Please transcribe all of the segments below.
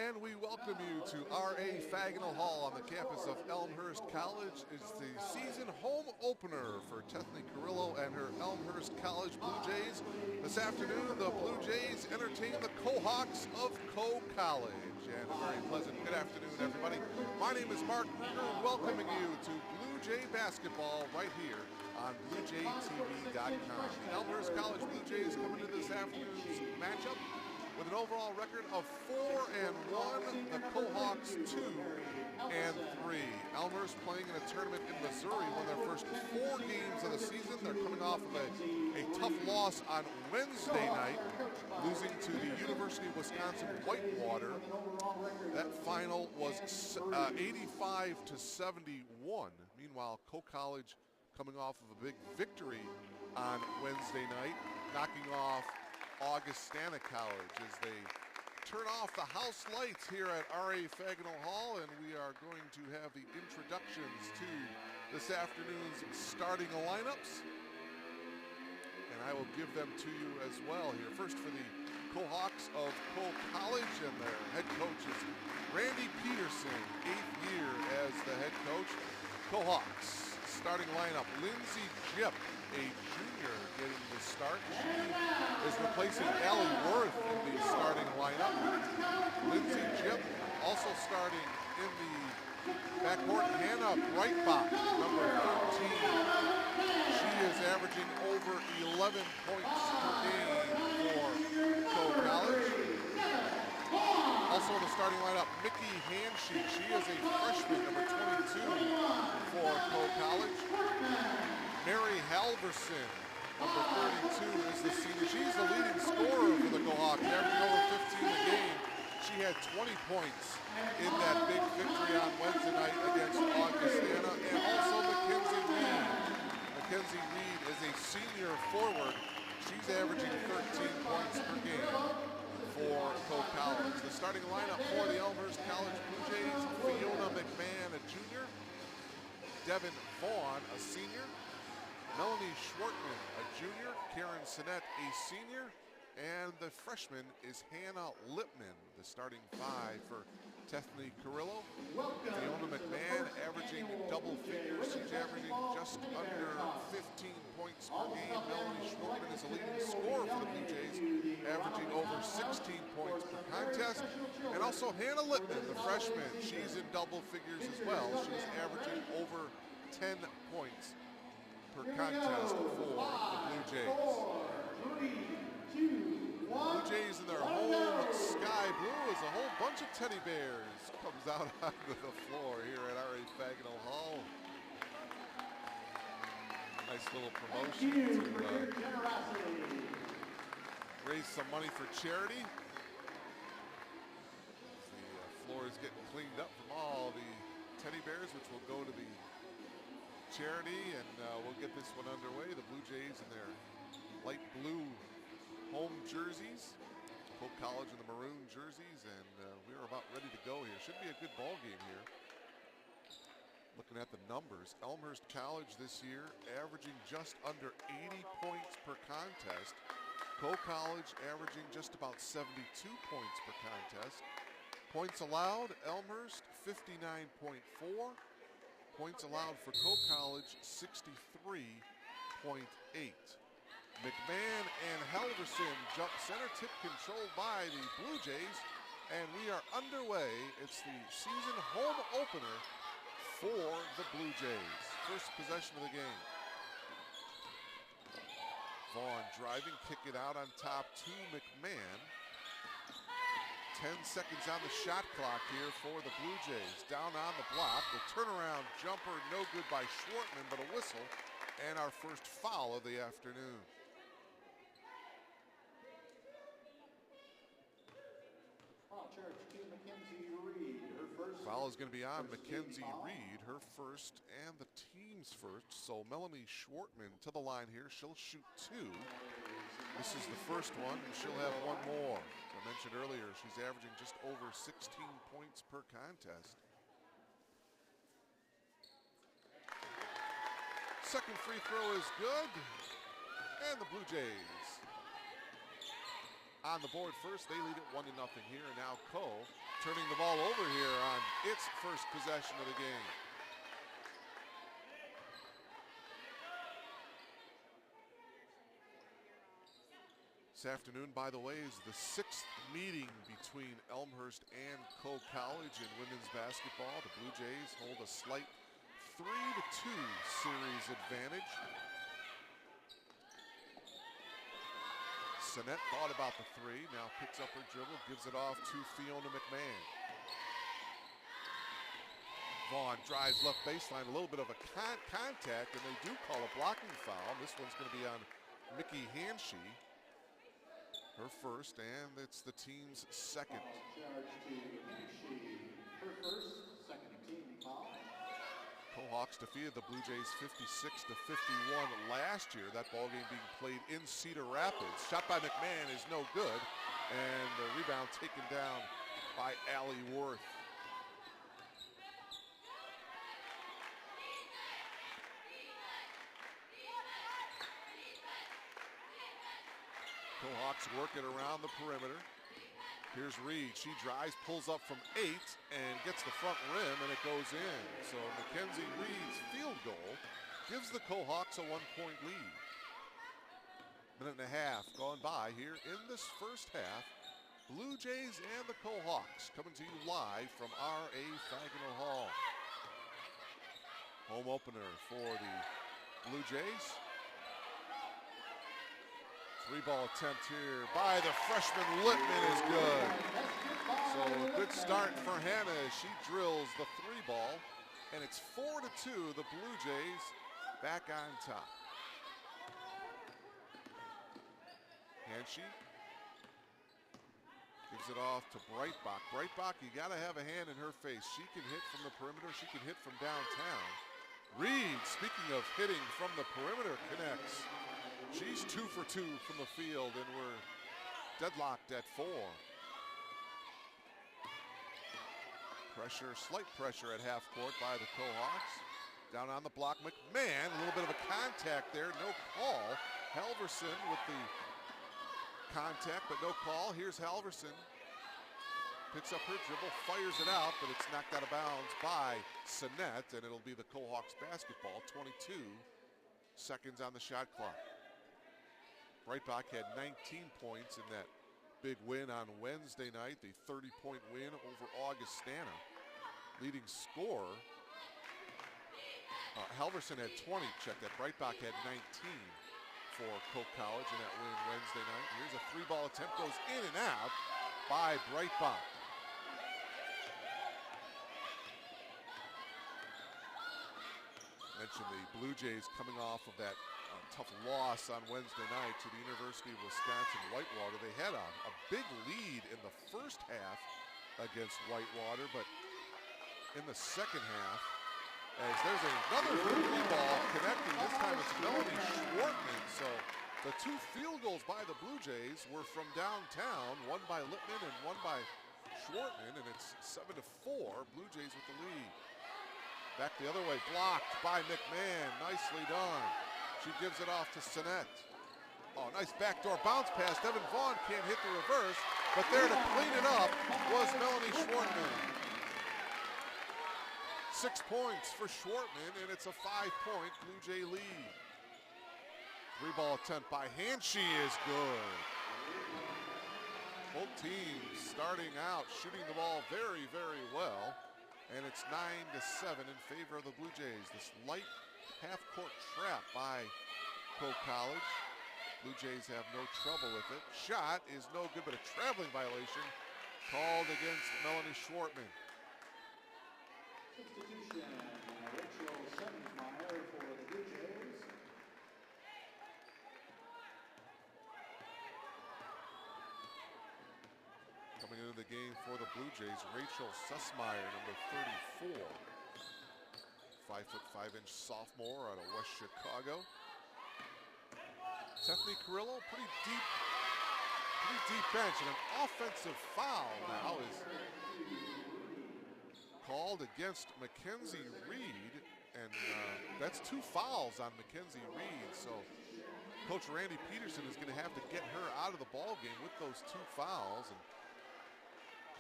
And we welcome you to R.A. Fagnall Hall on the campus of Elmhurst College. It's the season home opener for Tethany Carrillo and her Elmhurst College Blue Jays. This afternoon, the Blue Jays entertain the Cohawks of Coe College. And a very pleasant good afternoon, everybody. My name is Mark Kruger, welcoming you to Blue Jay basketball right here on BlueJayTV.com. The Elmhurst College Blue Jays come into this afternoon's matchup with an overall record of 4-1, the Cohawks 2-3. Elmhurst playing in a tournament in Missouri, won their first 4 games of the season. They're coming off of a tough loss on Wednesday night, losing to the University of Wisconsin Whitewater. That final was 85-71. Meanwhile, Coe College coming off of a big victory on Wednesday night, knocking off Augustana College as they turn off the house lights here at R.A. Fagnall Hall, and we are going to have the introductions to this afternoon's starting lineups, and I will give them to you as well here. First for the Cohawks of Coe College, and their head coach is Randy Peterson, 8th year as the head coach. Cohawks starting lineup: Lindsay Jipp, a junior, getting the start. She is replacing Allie Worth in the starting lineup. Lindsay Jipp also starting in the backcourt. Hannah Breitbach, number 13. She is averaging over 11 points per game for Coe College. Also in the starting lineup, Mickey Hansheek. She is a freshman, number 22 for Coe College. Mary Halverson, number 32, is the senior. She's the leading scorer for the Cohawks, averaging over 15 a game. She had 20 points in that big victory on Wednesday night against Augustana. And also Mackenzie Reed. Mackenzie Reed is a senior forward. She's averaging 13 points per game for Coe College. The starting lineup for the Elmhurst College Blue Jays: Fiona McMahon, a junior; Devin Vaughn, a senior; Melanie Schwartman, a junior; Karen Sinnett, a senior; and the freshman is Hannah Lipman. The starting 5 for Tethany Carrillo: Fiona McMahon, averaging double figures. She's averaging just under 15 points per game. Melanie Schwartman is a leading scorer for the Blue Jays, averaging over 16 points per contest. And also Hannah Lipman, the freshman, she's in double figures as well. She's averaging over 10 points per contest for the Blue Jays. Blue Jays in their home sky blue as a whole bunch of teddy bears comes out onto the floor here at R.A. Fagnall Hall. Nice little promotion to raise some money for charity. The floor is getting cleaned up from all the teddy bears, which will go to the charity, and we'll get this one underway. The Blue Jays in their light blue home jerseys, Coe College in the maroon jerseys, and we're about ready to go here. Should be a good ball game here. Looking at the numbers, Elmhurst College this year averaging just under 80 points per contest. Coe College averaging just about 72 points per contest. Points allowed, Elmhurst 59.4. Points allowed for Coe College 63.8. McMahon and Halverson jump center, tip controlled by the Blue Jays, and we are underway. It's the season home opener for the Blue Jays. First possession of the game. Vaughn driving, kick it out on top to McMahon. 10 seconds on the shot clock here for the Blue Jays. Down on the block, the turnaround jumper no good by Schwartman, but a whistle, and our first foul of the afternoon. Foul is going to be on Mackenzie Reed, her first and the team's first. So Melanie Schwartman to the line here. She'll shoot 2. This is the first one, and she'll have one more. As I mentioned earlier, she's averaging just over 16 points per contest. Second free throw is good, and the Blue Jays on the board first. They lead it 1-0 here, and now Coe turning the ball over here on its first possession of the game. This afternoon, by the way, is the 6th meeting between Elmhurst and Coe College in women's basketball. The Blue Jays hold a slight 3-2 series advantage. Sinnett thought about the three, now picks up her dribble, gives it off to Fiona McMahon. Vaughn drives left baseline, a little bit of a contact, and they do call a blocking foul. This one's going to be on Mickey Hanshee. Her first, and it's the team's second. Her first, second team foul. Cohawks defeated the Blue Jays 56-51 last year. That ball game being played in Cedar Rapids. Shot by McMahon is no good, and the rebound taken down by Allie Worth. Cohawks work it around the perimeter. Here's Reed. She drives, pulls up from 8, and gets the front rim, and it goes in. So Mackenzie Reed's field goal gives the Cohawks a 1-point lead. Minute and a half gone by here in this first half. Blue Jays and the Cohawks coming to you live from R.A. Fagenal Hall. Home opener for the Blue Jays. 3-ball attempt here by the freshman Littman is good. So a good start for Hannah as she drills the 3-ball. And it's 4-2, the Blue Jays back on top. Hanshee gives it off to Breitbach. Breitbach, you gotta have a hand in her face. She can hit from the perimeter, she can hit from downtown. Reed, speaking of hitting from the perimeter, connects. She's 2 for 2 from the field, and we're deadlocked at 4. Pressure, slight pressure at half court by the Cohawks. Down on the block, McMahon, a little bit of a contact there, no call. Halverson with the contact, but no call. Here's Halverson. Picks up her dribble, fires it out, but it's knocked out of bounds by Sinnett, and it'll be the Cohawks basketball. 22 seconds on the shot clock. Breitbach had 19 points in that big win on Wednesday night, the 30-point win over Augustana. Leading scorer, Halverson had 20, check that. Breitbach had 19 for Coe College in that win Wednesday night. Here's a 3-ball attempt, goes in and out by Breitbach. Mentioned the Blue Jays coming off of that tough loss on Wednesday night to the University of Wisconsin-Whitewater. They had a big lead in the first half against Whitewater, but in the second half, as there's another 3-ball connecting, this time it's Melanie Schwartman. So the 2 field goals by the Blue Jays were from downtown, one by Littman and one by Schwartman, and it's 7-4, Blue Jays with the lead. Back the other way, blocked by McMahon, nicely done. She gives it off to Sinnett. Oh, nice backdoor bounce pass. Devin Vaughn can't hit the reverse, but there to clean it up was Melanie Schwartman. 6 points for Schwartman, and it's a 5-point Blue Jay lead. 3-ball attempt by Hanshee is good. Both teams starting out shooting the ball very, very well, and it's 9-7 in favor of the Blue Jays. This light half-court trap by Coe College. Blue Jays have no trouble with it. Shot is no good, but a traveling violation called against Melanie Schwartman. Substitution, Rachel Summensmeyer for the Blue Jays. Coming into the game for the Blue Jays, Rachel Sussmeyer, number 34. 5'5" sophomore out of West Chicago. Stephanie Carrillo, pretty deep bench, and an offensive foul now is called against Mackenzie Reed, and that's 2 fouls on Mackenzie Reed. So Coach Randy Peterson is going to have to get her out of the ball game with those 2 fouls. And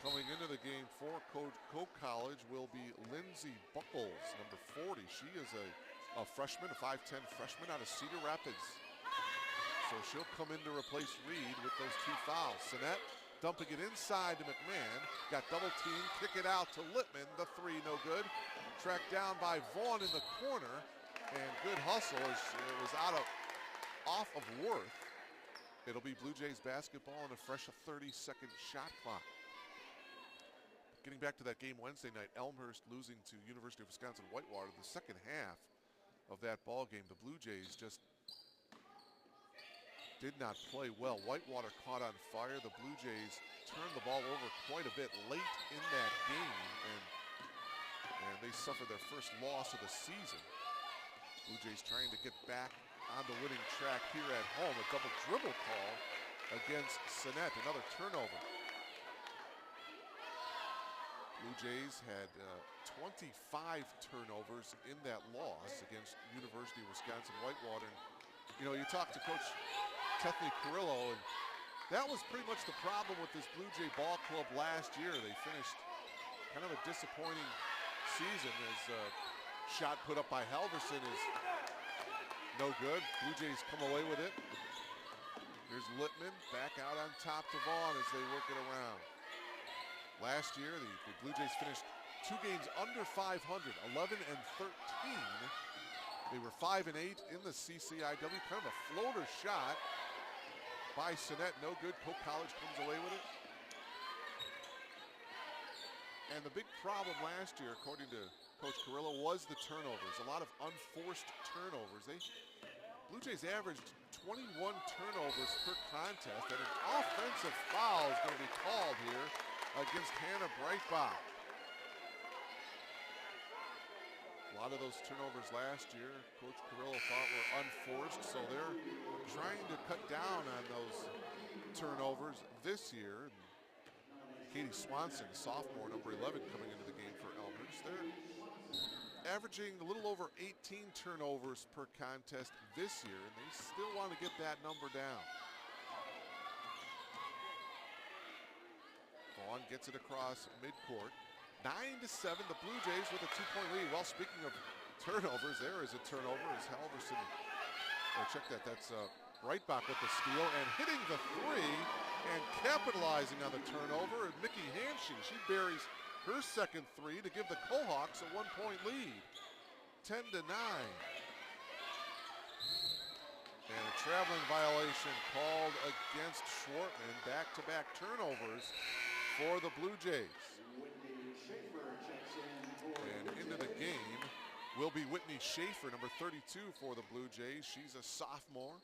Coming into the game for Coke College will be Lindsay Buckles, number 40. She is a freshman, a 5'10 freshman out of Cedar Rapids. So she'll come in to replace Reed with those 2 fouls. Sinet dumping it inside to McMahon. Got double teamed, kick it out to Littman. The 3, no good. Tracked down by Vaughn in the corner. And good hustle as it was off of Worth. It'll be Blue Jays basketball and a fresh 30-second shot clock. Getting back to that game Wednesday night, Elmhurst losing to University of Wisconsin-Whitewater. The second half of that ball game, the Blue Jays just did not play well. Whitewater caught on fire. The Blue Jays turned the ball over quite a bit late in that game, and they suffered their first loss of the season. Blue Jays trying to get back on the winning track here at home. A double dribble call against Sinet, another turnover. Blue Jays had 25 turnovers in that loss against University of Wisconsin-Whitewater. And, you know, you talk to Coach Tethany Carrillo, and that was pretty much the problem with this Blue Jay ball club last year. They finished kind of a disappointing season as shot put up by Halverson is no good. Blue Jays come away with it. Here's Littman back out on top to Vaughn as they work it around. Last year, the Blue Jays finished 2 games under 500, 11-13. They were 5-8 in the CCIW. Kind of a floater shot by Sinet, no good. Coke College comes away with it. And the big problem last year, according to Coach Carrillo, was the turnovers. A lot of unforced turnovers. Blue Jays averaged 21 turnovers per contest, and an offensive foul is going to be called here against Hannah Breitbach. A lot of those turnovers last year, Coach Carrillo thought were unforced, so they're trying to cut down on those turnovers this year. Katie Swanson, sophomore, number 11, coming into the game for Elmhurst. They're averaging a little over 18 turnovers per contest this year, and they still want to get that number down. Vaughn gets it across midcourt. 9-7, the Blue Jays with a 2-point lead. Well, speaking of turnovers, there is a turnover as Halverson, check that, that's Breitbach with the steal and hitting the 3 and capitalizing on the turnover. And Mickey Hanshey, she buries her second 3 to give the Cohawks a 1-point lead, 10-9. And a traveling violation called against Schwartman. Back-to-back turnovers for the Blue Jays. And into the game will be Whitney Schaefer, number 32 for the Blue Jays. She's a sophomore.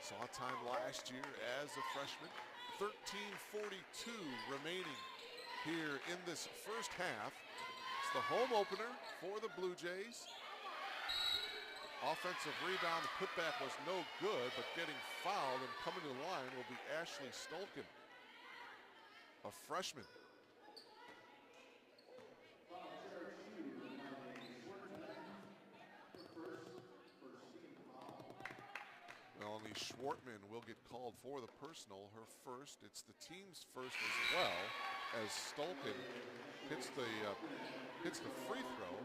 Saw time last year as a freshman. 13:42 remaining here in this first half. It's the home opener for the Blue Jays. Offensive rebound, the putback was no good, but getting fouled and coming to the line will be Ashley Stolken, a freshman. Melanie Schwartman will get called for the personal, her first. It's the team's first as well, as Stolken hits the free throw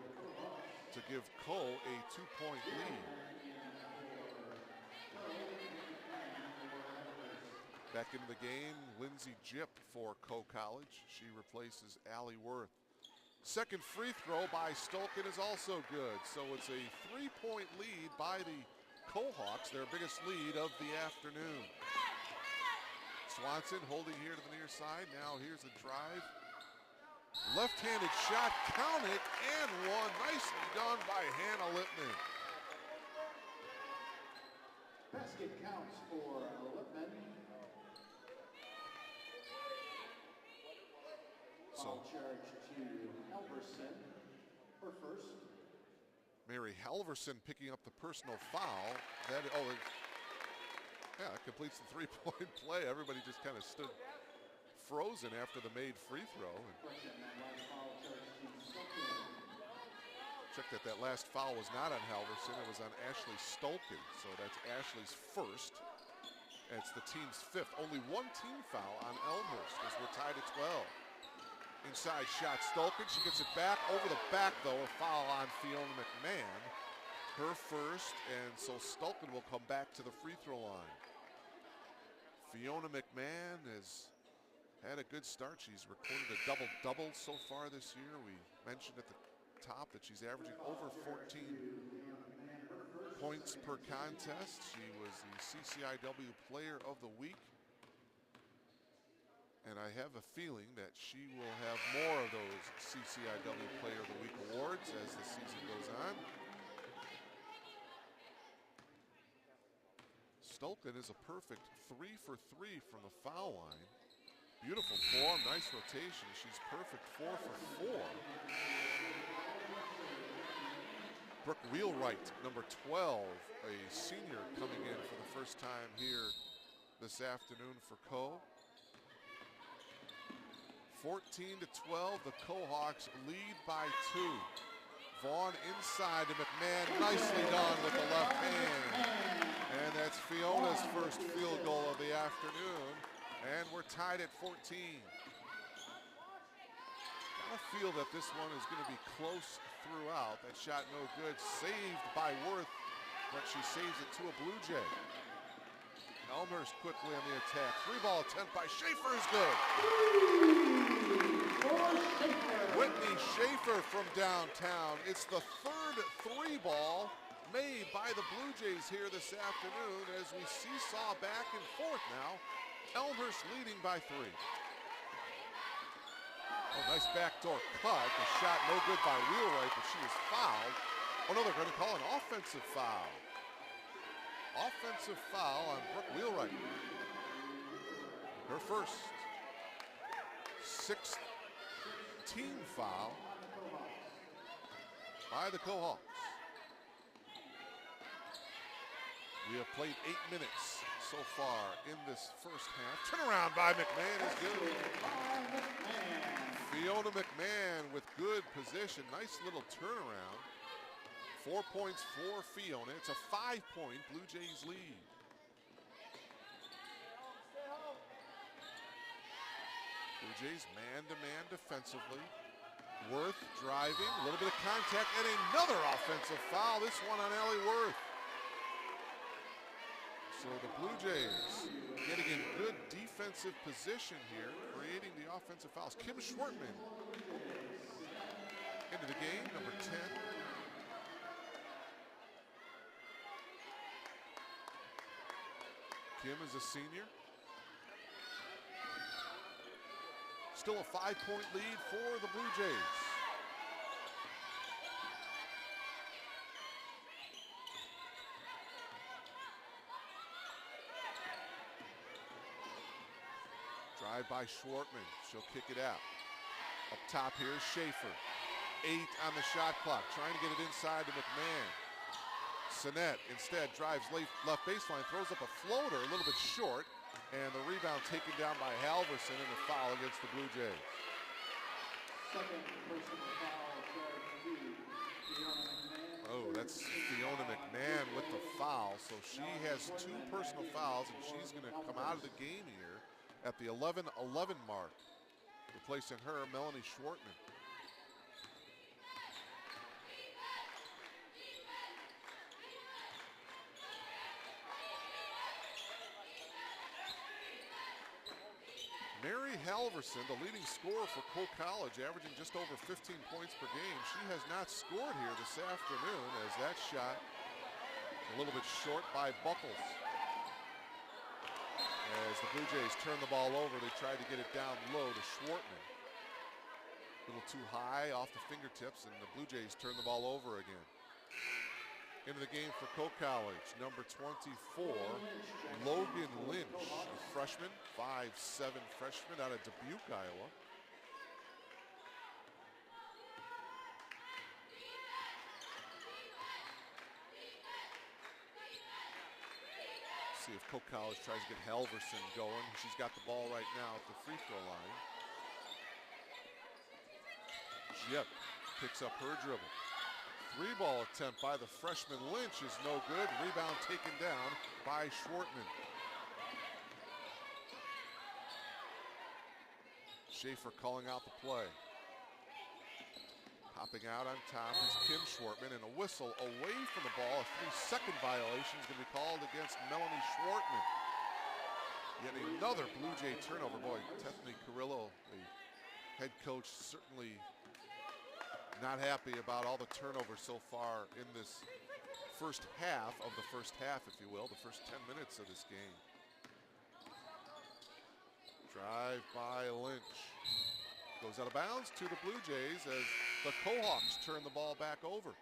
to give Cole a 2-point lead. Back into the game, Lindsay Jipp for Coe College. She replaces Allie Worth. Second free throw by Stolken is also good. So it's a 3-point lead by the Cohawks, their biggest lead of the afternoon. Swanson holding here to the near side. Now here's a drive. Left-handed shot, count it, and one. Nicely done by Hannah Littman. Basket counts for Littman. Foul charge to Halverson, her first. Mary Halverson picking up the personal foul. That completes the 3-point play. Everybody just kind of stood frozen after the made free throw. Check that last foul was not on Halverson, it was on Ashley Stolken. So that's Ashley's first. It's the team's 5th. Only one team foul on Elmhurst as we're tied at 12. Inside shot, Stulkin. She gets it back. Over the back, though, a foul on Fiona McMahon. Her first, and so Stulkin will come back to the free throw line. Fiona McMahon has had a good start. She's recorded a double-double so far this year. We mentioned at the top that she's averaging over 14 points per contest. She was the CCIW Player of the Week. And I have a feeling that she will have more of those CCIW Player of the Week awards as the season goes on. Stulkin is a perfect 3 for 3 from the foul line. Beautiful form, nice rotation. She's perfect 4 for 4. Brooke Wheelwright, number 12, a senior coming in for the first time here this afternoon for Co. 14-12, the Co-Hawks lead by 2. Vaughn inside to McMahon, nicely done with the left hand. And that's Fiona's first field goal of the afternoon. And we're tied at 14. I feel that this one is going to be close throughout. That shot no good, saved by Worth, but she saves it to a Blue Jay. Elmhurst quickly on the attack. 3-ball attempt by Schaefer is good. Whitney Schaefer from downtown. It's the third 3-ball made by the Blue Jays here this afternoon as we seesaw back and forth now. Elmhurst leading by 3. Oh, nice backdoor cut. The shot no good by Wheelwright, but she is fouled. Oh no, they're going to call an offensive foul. Offensive foul on Brooke Wheelwright. Her first. 6th team foul by the Co-Hawks. We have played 8 minutes so far in this first half. Turnaround by McMahon is good. Fiona McMahon with good position. Nice little turnaround. 4 points for Fiona. It's a 5-point Blue Jays lead. Blue Jays man-to-man defensively. Worth driving, a little bit of contact, and another offensive foul. This one on Allie Worth. So the Blue Jays getting in good defensive position here, creating the offensive fouls. Kim Schwartman into the game, number 10. Kim is a senior. Still a 5-point lead for the Blue Jays. Drive by Schwartman. She'll kick it out. Up top here is Schaefer. 8 on the shot clock. Trying to get it inside to McMahon. Sinet instead drives left baseline, throws up a floater a little bit short, and the rebound taken down by Halverson and a foul against the Blue Jays. Second personal foul charge to Fiona McMahon. Oh, that's Fiona McMahon with the foul. So she has 2 personal fouls, and she's going to come out of the game here at the 11-11 mark. Replacing her, Melanie Schwartman. Mary Halverson, the leading scorer for Cole College, averaging just over 15 points per game. She has not scored here this afternoon as that shot a little bit short by Buckles. As the Blue Jays turn the ball over, they tried to get it down low to Schwartman. A little too high off the fingertips, and the Blue Jays turn the ball over again. Into the game for Cole College, number 24, Logan Lynch, a freshman, 5'7" freshman out of Dubuque, Iowa. See if Cole College tries to get Halverson going. She's got the ball right now at the free throw line. Jip picks up her dribble. 3-ball attempt by the freshman Lynch is no good. Rebound taken down by Schwartman. Schaefer calling out the play. Popping out on top is Kim Schwartman, and a whistle away from the ball. A 3-second violation is going to be called against Melanie Schwartman. Yet another Blue Jay turnover. Boy, Tiffany Carrillo, the head coach, certainly not happy about all the turnovers so far in this first half of the first half, if you will, the first 10 minutes of this game. Drive by Lynch. Goes out of bounds to the Blue Jays as the Cohawks turn the ball back over.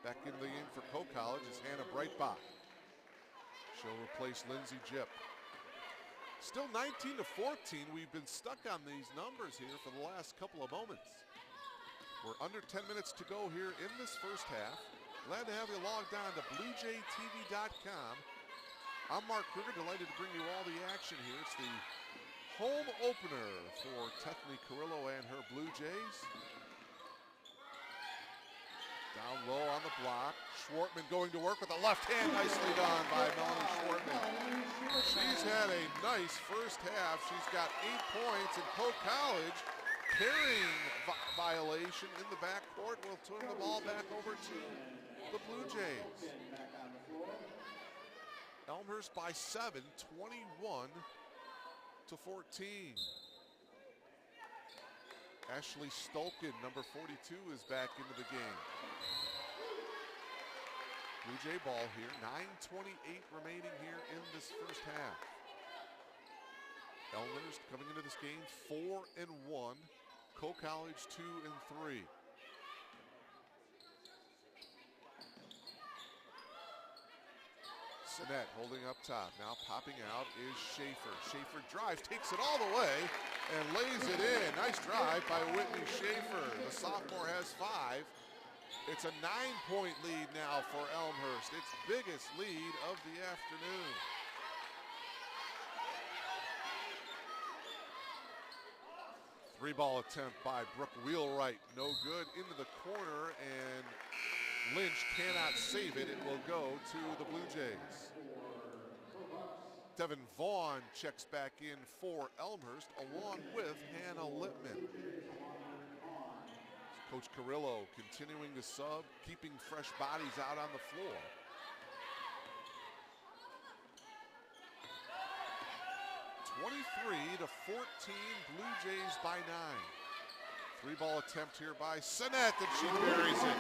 Back into the game for Coe College is Hannah Breitbach. She'll replace Lindsay Jipp. Still 19-14. We've been stuck on these numbers here for the last couple of moments. We're under 10 minutes to go here in this first half. Glad to have you logged on to BlueJayTV.com. I'm Mark Kruger, delighted to bring you all the action here. It's the home opener for Tiffany Carrillo and her Blue Jays. Down low on the block. Schwartman going to work with the left hand. Nicely done by Melanie Schwartman. She's had a nice first half. She's got 8 points, and Coe College carrying violation in the backcourt will turn the ball back over to the Blue Jays. Elmhurst by 7, 21-14. Ashley Stolkin, number 42, is back into the game. Blue Jay ball here, 9:28 remaining here in this first half. Elmhurst coming into this game 4-1, Coe College 2-3. Sinet holding up top. Now popping out is Schaefer. Schaefer drives, takes it all the way, and lays it in. Nice drive by Whitney Schaefer. The sophomore has 5. It's a 9-point lead now for Elmhurst. Its biggest lead of the afternoon. Three-ball attempt by Brooke Wheelwright. No good into the corner, and Lynch cannot save it. It will go to the Blue Jays. Devin Vaughn checks back in for Elmhurst along with Hannah Lippman. Coach Carrillo continuing to sub, keeping fresh bodies out on the floor. (23-14), Blue Jays by 9. Three-ball attempt here by Sinet, and she buries it.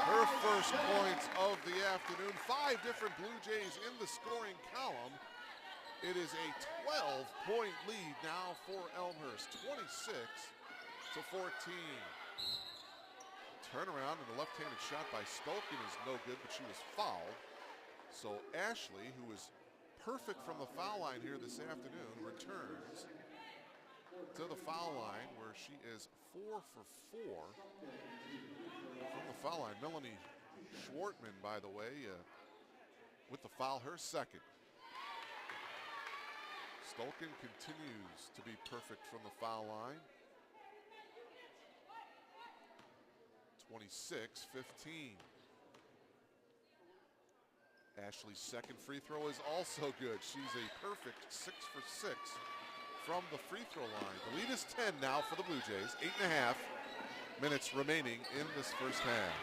Her first points of the afternoon. 5 different Blue Jays in the scoring column. It is a 12-point lead now for Elmhurst, 26-14. Turnaround and the left-handed shot by Stolkin is no good, but she was fouled. So Ashley, who was perfect from the foul line here this afternoon, returns to the foul line where she is 4 for 4 from the foul line. Melanie Schwartman, by the way, with the foul, her second. Stolkin continues to be perfect from the foul line. 26-15. Ashley's second free throw is also good. She's a perfect 6 for 6 from the free throw line. The lead is 10 now for the Blue Jays. 8.5 minutes remaining in this first half.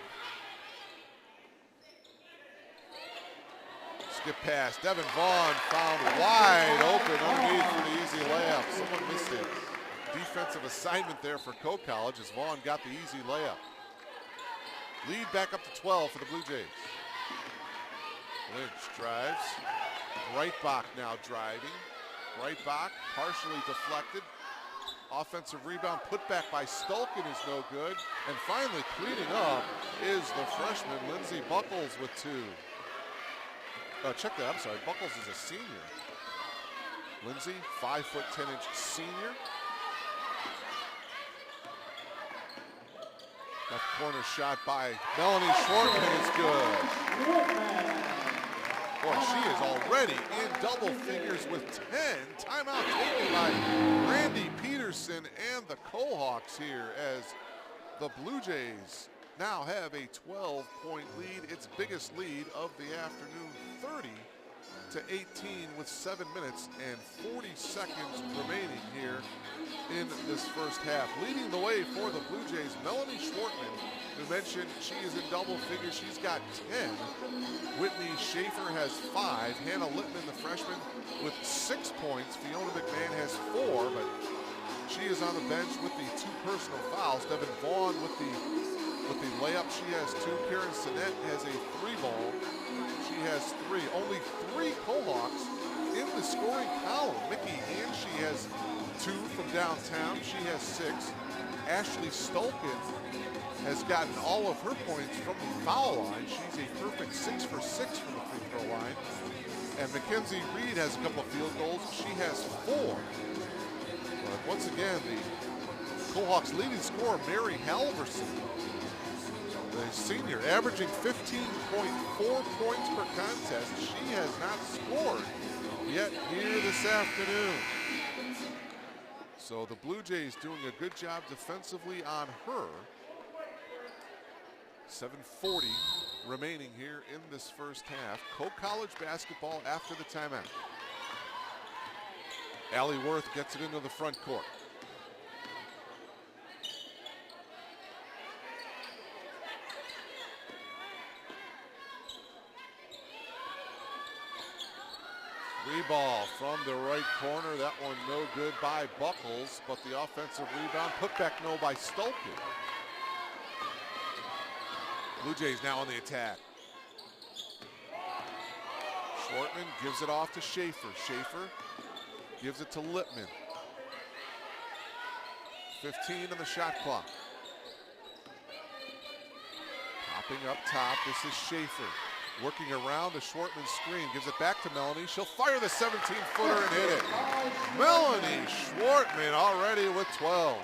Skip pass. Devin Vaughn found wide open underneath for the easy layup. Someone missed it. Defensive assignment there for Coe College as Vaughn got the easy layup. Lead back up to 12 for the Blue Jays. Lynch drives. Breitbach now driving. Breitbach partially deflected. Offensive rebound put back by Stolkin is no good. And finally cleaning up is the freshman Lindsay Buckles with 2. Check that, I'm sorry, Buckles is a senior. Lindsay, 5'10" senior. Left corner shot by Melanie Schwartman is good. Boy, she is already in double figures with 10. Timeout taken by Randy Peterson and the Cohawks here as the Blue Jays now have a 12-point lead, its biggest lead of the afternoon, to 18 with 7 minutes and 40 seconds remaining here in this first half. Leading the way for the Blue Jays, Melanie Schwartman, who mentioned she is in double figures. She's got 10. Whitney Schaefer has 5. Hannah Littman, the freshman, with 6 points. Fiona McMahon has 4, but she is on the bench with the 2 personal fouls. Devin Vaughn with the layup, she has 2. Karen Sinnett has a 3-ball. She has 3. Only 3 Kohawks in the scoring column. Mickey Hanshy has 2 from downtown. She has 6. Ashley Stolkin has gotten all of her points from the foul line. She's a perfect 6 for 6 from the free throw line. And Mackenzie Reed has a couple of field goals. She has 4. But once again, the Kohawks' leading scorer, Mary Halverson, the senior, averaging 15.4 points per contest. She has not scored yet here this afternoon. So the Blue Jays doing a good job defensively on her. 7:40 remaining here in this first half. Co-college basketball after the timeout. Allie Worth gets it into the front court. Free ball from the right corner. That one no good by Buckles, but the offensive rebound put back no by Stolkin. Blue Jays now on the attack. Schwartman gives it off to Schaefer. Schaefer gives it to Littman. 15 on the shot clock. Popping up top, this is Schaefer. Working around the Schwartman screen, gives it back to Melanie. She'll fire the 17-footer and hit it. Melanie Schwartman already with 12.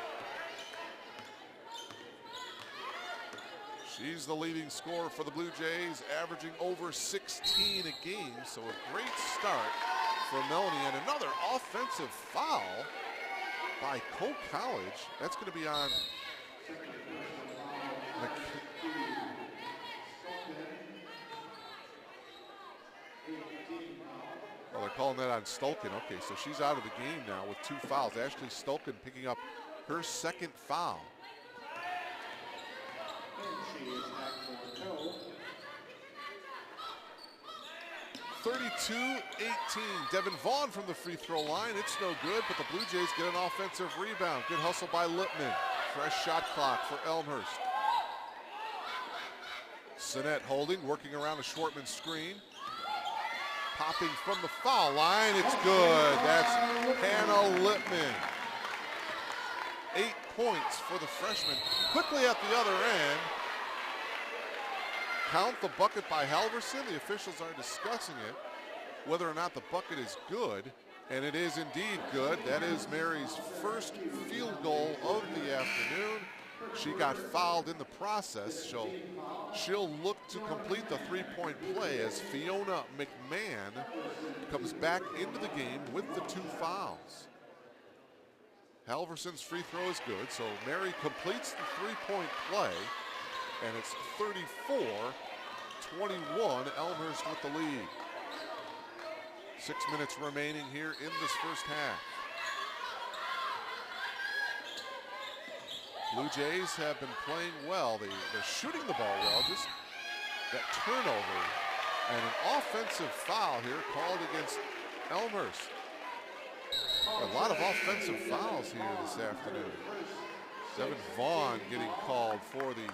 She's the leading scorer for the Blue Jays, averaging over 16 a game. So a great start for Melanie, and another offensive foul by Coe College. That's going to be on well, they're calling that on Stolkin. Okay, so she's out of the game now with 2 fouls. Ashley Stolkin picking up her 2nd foul. 32-18. Devin Vaughn from the free throw line. It's no good, but the Blue Jays get an offensive rebound. Good hustle by Littman. Fresh shot clock for Elmhurst. Sinnett holding, working around the Schwartman screen. Popping from the foul line. It's good. That's Hannah Littman. 8 points for the freshman. Quickly at the other end. Count the bucket by Halverson. The officials are discussing it, whether or not the bucket is good, and it is indeed good. That is Mary's first field goal of the afternoon. She got fouled in the process, so she'll look to complete the 3-point play as Fiona McMahon comes back into the game with the 2 fouls. Halverson's free throw is good, so Mary completes the 3-point play. And it's 34-21, Elmhurst with the lead. 6 minutes remaining here in this first half. Blue Jays have been playing well. They're shooting the ball well. Just that turnover and an offensive foul here called against Elmhurst. A lot of offensive fouls here this afternoon. Devin Vaughn getting called for the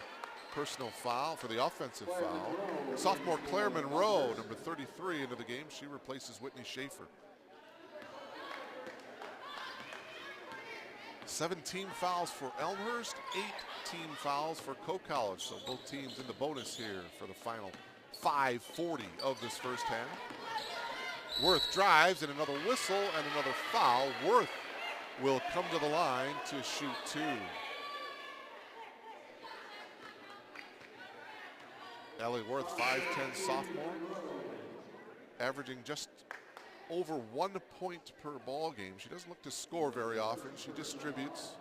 personal foul, for the offensive foul. Sophomore Claire Monroe, number 33, into the game. She replaces Whitney Schaefer. 17 fouls for Elmhurst, 18 fouls for Coe College. So both teams in the bonus here for the final 5:40 of this first half. Worth drives, and another whistle and another foul. Worth will come to the line to shoot 2. Allie Worth, 5'10" sophomore, averaging just over 1 point per ball game. She doesn't look to score very often. She distributes.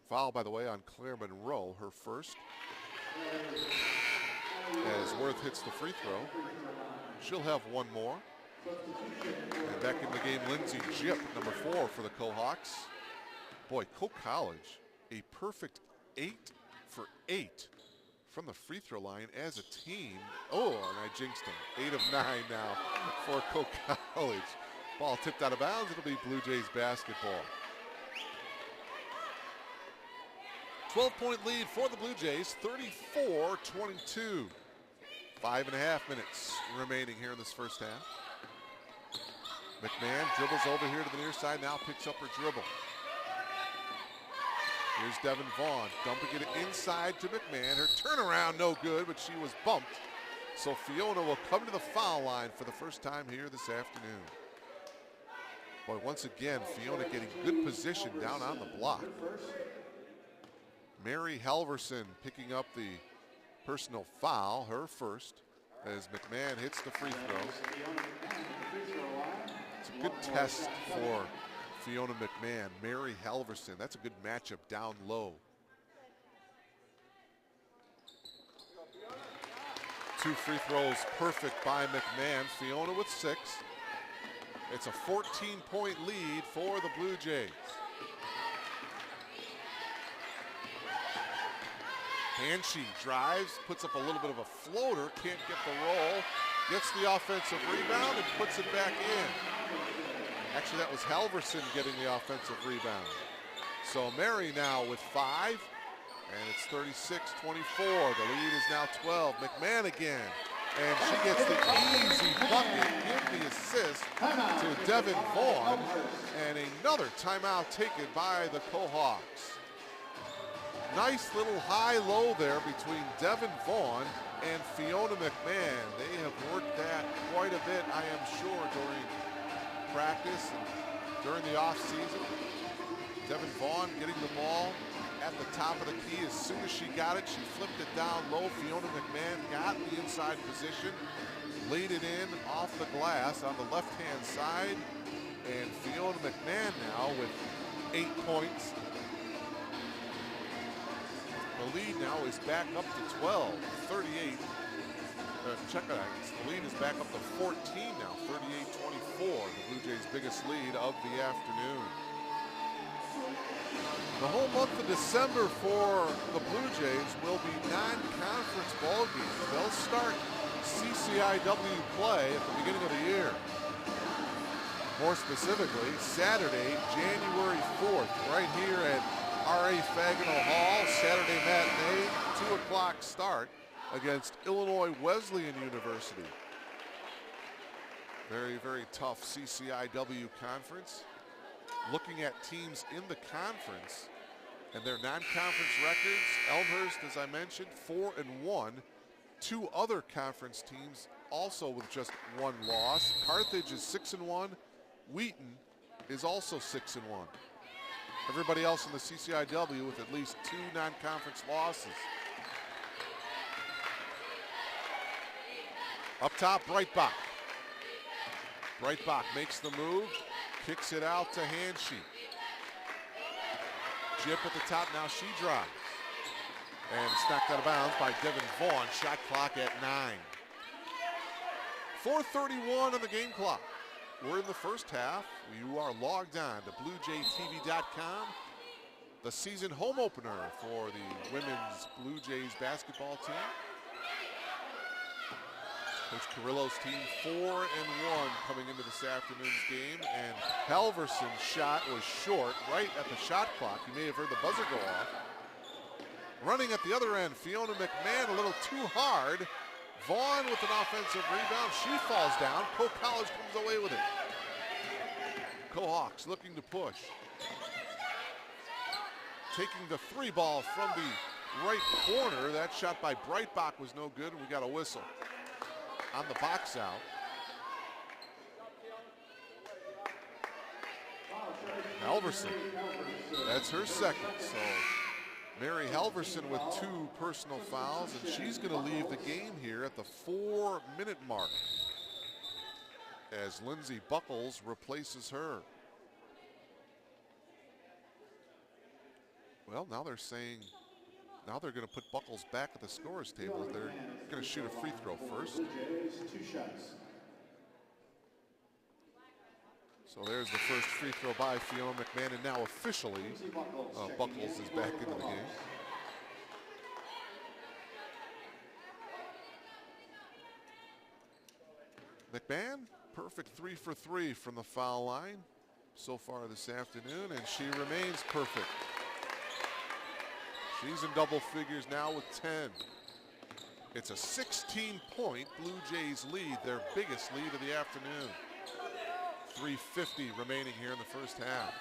Foul, by the way, on Claire Monroe, her first. As Worth hits the free throw. She'll have one more. And back in the game, Lindsay Jip, number 4 for the Cohawks. Boy, Coe College, a perfect 8 for 8 from the free throw line as a team. Oh, and I jinxed them. 8 of 9 now for Coe College. Ball tipped out of bounds. It'll be Blue Jays basketball. 12-point lead for the Blue Jays, 34-22. 5.5 minutes remaining here in this first half. McMahon dribbles over here to the near side, now picks up her dribble. Here's Devin Vaughn, dumping it inside to McMahon. Her turnaround no good, but she was bumped. So Fiona will come to the foul line for the first time here this afternoon. Boy, once again, Fiona getting good position down on the block. Mary Halverson picking up the personal foul, her first, as McMahon hits the free throw. It's a good test for Fiona McMahon. Mary Halverson, that's a good matchup down low. 2 free throws perfect by McMahon. Fiona with 6. It's a 14-point lead for the Blue Jays. Hanshy drives, puts up a little bit of a floater, can't get the roll, gets the offensive rebound and puts it back in. Actually, that was Halverson getting the offensive rebound. So Mary now with 5, and it's 36-24. The lead is now 12. McMahon again, and she gets the easy bucket, give the assist to Devin Vaughn, and another timeout taken by the Cohawks. Nice little high-low there between Devin Vaughn and Fiona McMahon. They have worked that quite a bit, I am sure, during practice and during the off-season. Devin Vaughn getting the ball at the top of the key. As soon as she got it, she flipped it down low. Fiona McMahon got the inside position, laid it in off the glass on the left-hand side, and Fiona McMahon now with 8 points. The lead now is back up to 12, 38. Check it out. The lead is back up to 14 now, 38-24. The Blue Jays' biggest lead of the afternoon. The whole month of December for the Blue Jays will be non-conference ball games. They'll start CCIW play at the beginning of the year. More specifically, Saturday, January 4th, right here at R.A. Fagenal Hall, Saturday matinee, 2 o'clock start against Illinois Wesleyan University. Very, very tough CCIW conference. Looking at teams in the conference and their non-conference records, Elmhurst, as I mentioned, 4-1. 2 other conference teams also with just 1 loss. Carthage is 6-1. Wheaton is also 6-1. Everybody else in the CCIW with at least 2 non-conference losses. Up top, Breitbach. Breitbach makes the move, kicks it out to Hanshy. Jip at the top, now she drives. And it's knocked out of bounds by Devin Vaughn. Shot clock at 9. 4:31 on the game clock. We're in the first half. You are logged on to BlueJayTV.com. The season home opener for the women's Blue Jays basketball team. Coach Carrillo's team 4-1 coming into this afternoon's game, and Halverson's shot was short right at the shot clock. You may have heard the buzzer go off. Running at the other end, Fiona McMahon a little too hard. Vaughn with an offensive rebound. She falls down. Coe College comes away with it. Cohawks looking to push. Taking the 3 ball from the right corner. That shot by Breitbach was no good, and we got a whistle on the box out. Halverson, that's her second. So Mary Halverson with 2 personal fouls, and she's going to leave the game here at the 4-minute mark as Lindsay Buckles replaces her. Well, now they're saying, now they're going to put Buckles back at the scorer's table. going to shoot a free throw first. Blue Jays, 2 shots. So there's the first free throw by Fiona McMahon, and now officially Buckles is back into the game. McMahon, perfect 3 for 3 from the foul line so far this afternoon, and she remains perfect. She's in double figures now with 10. It's a 16-point Blue Jays lead, their biggest lead of the afternoon. 3:50 remaining here in the first half.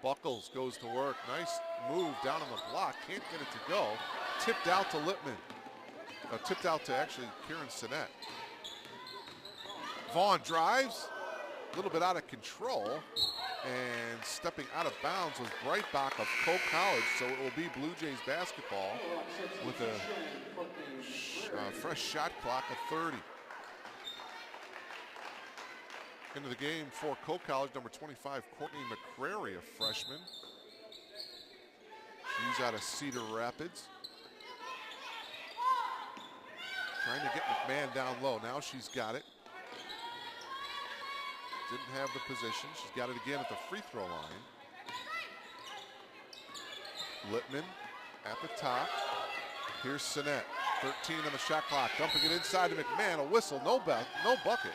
Buckles goes to work. Nice move down on the block. Can't get it to go. Tipped out to Lippman. Tipped out to actually Kieran Sinnett. Vaughn drives. A little bit out of control. And stepping out of bounds was Breitbach of Coe College. So it will be Blue Jays basketball with a fresh shot clock of 30. Into the game for Coe College, number 25, Courtney McCrary, a freshman. She's out of Cedar Rapids. Trying to get McMahon down low. Now she's got it. Didn't have the position. She's got it again at the free throw line. Lippman at the top. Here's Sinnett. 13 on the shot clock. Dumping it inside to McMahon. A whistle. No bucket.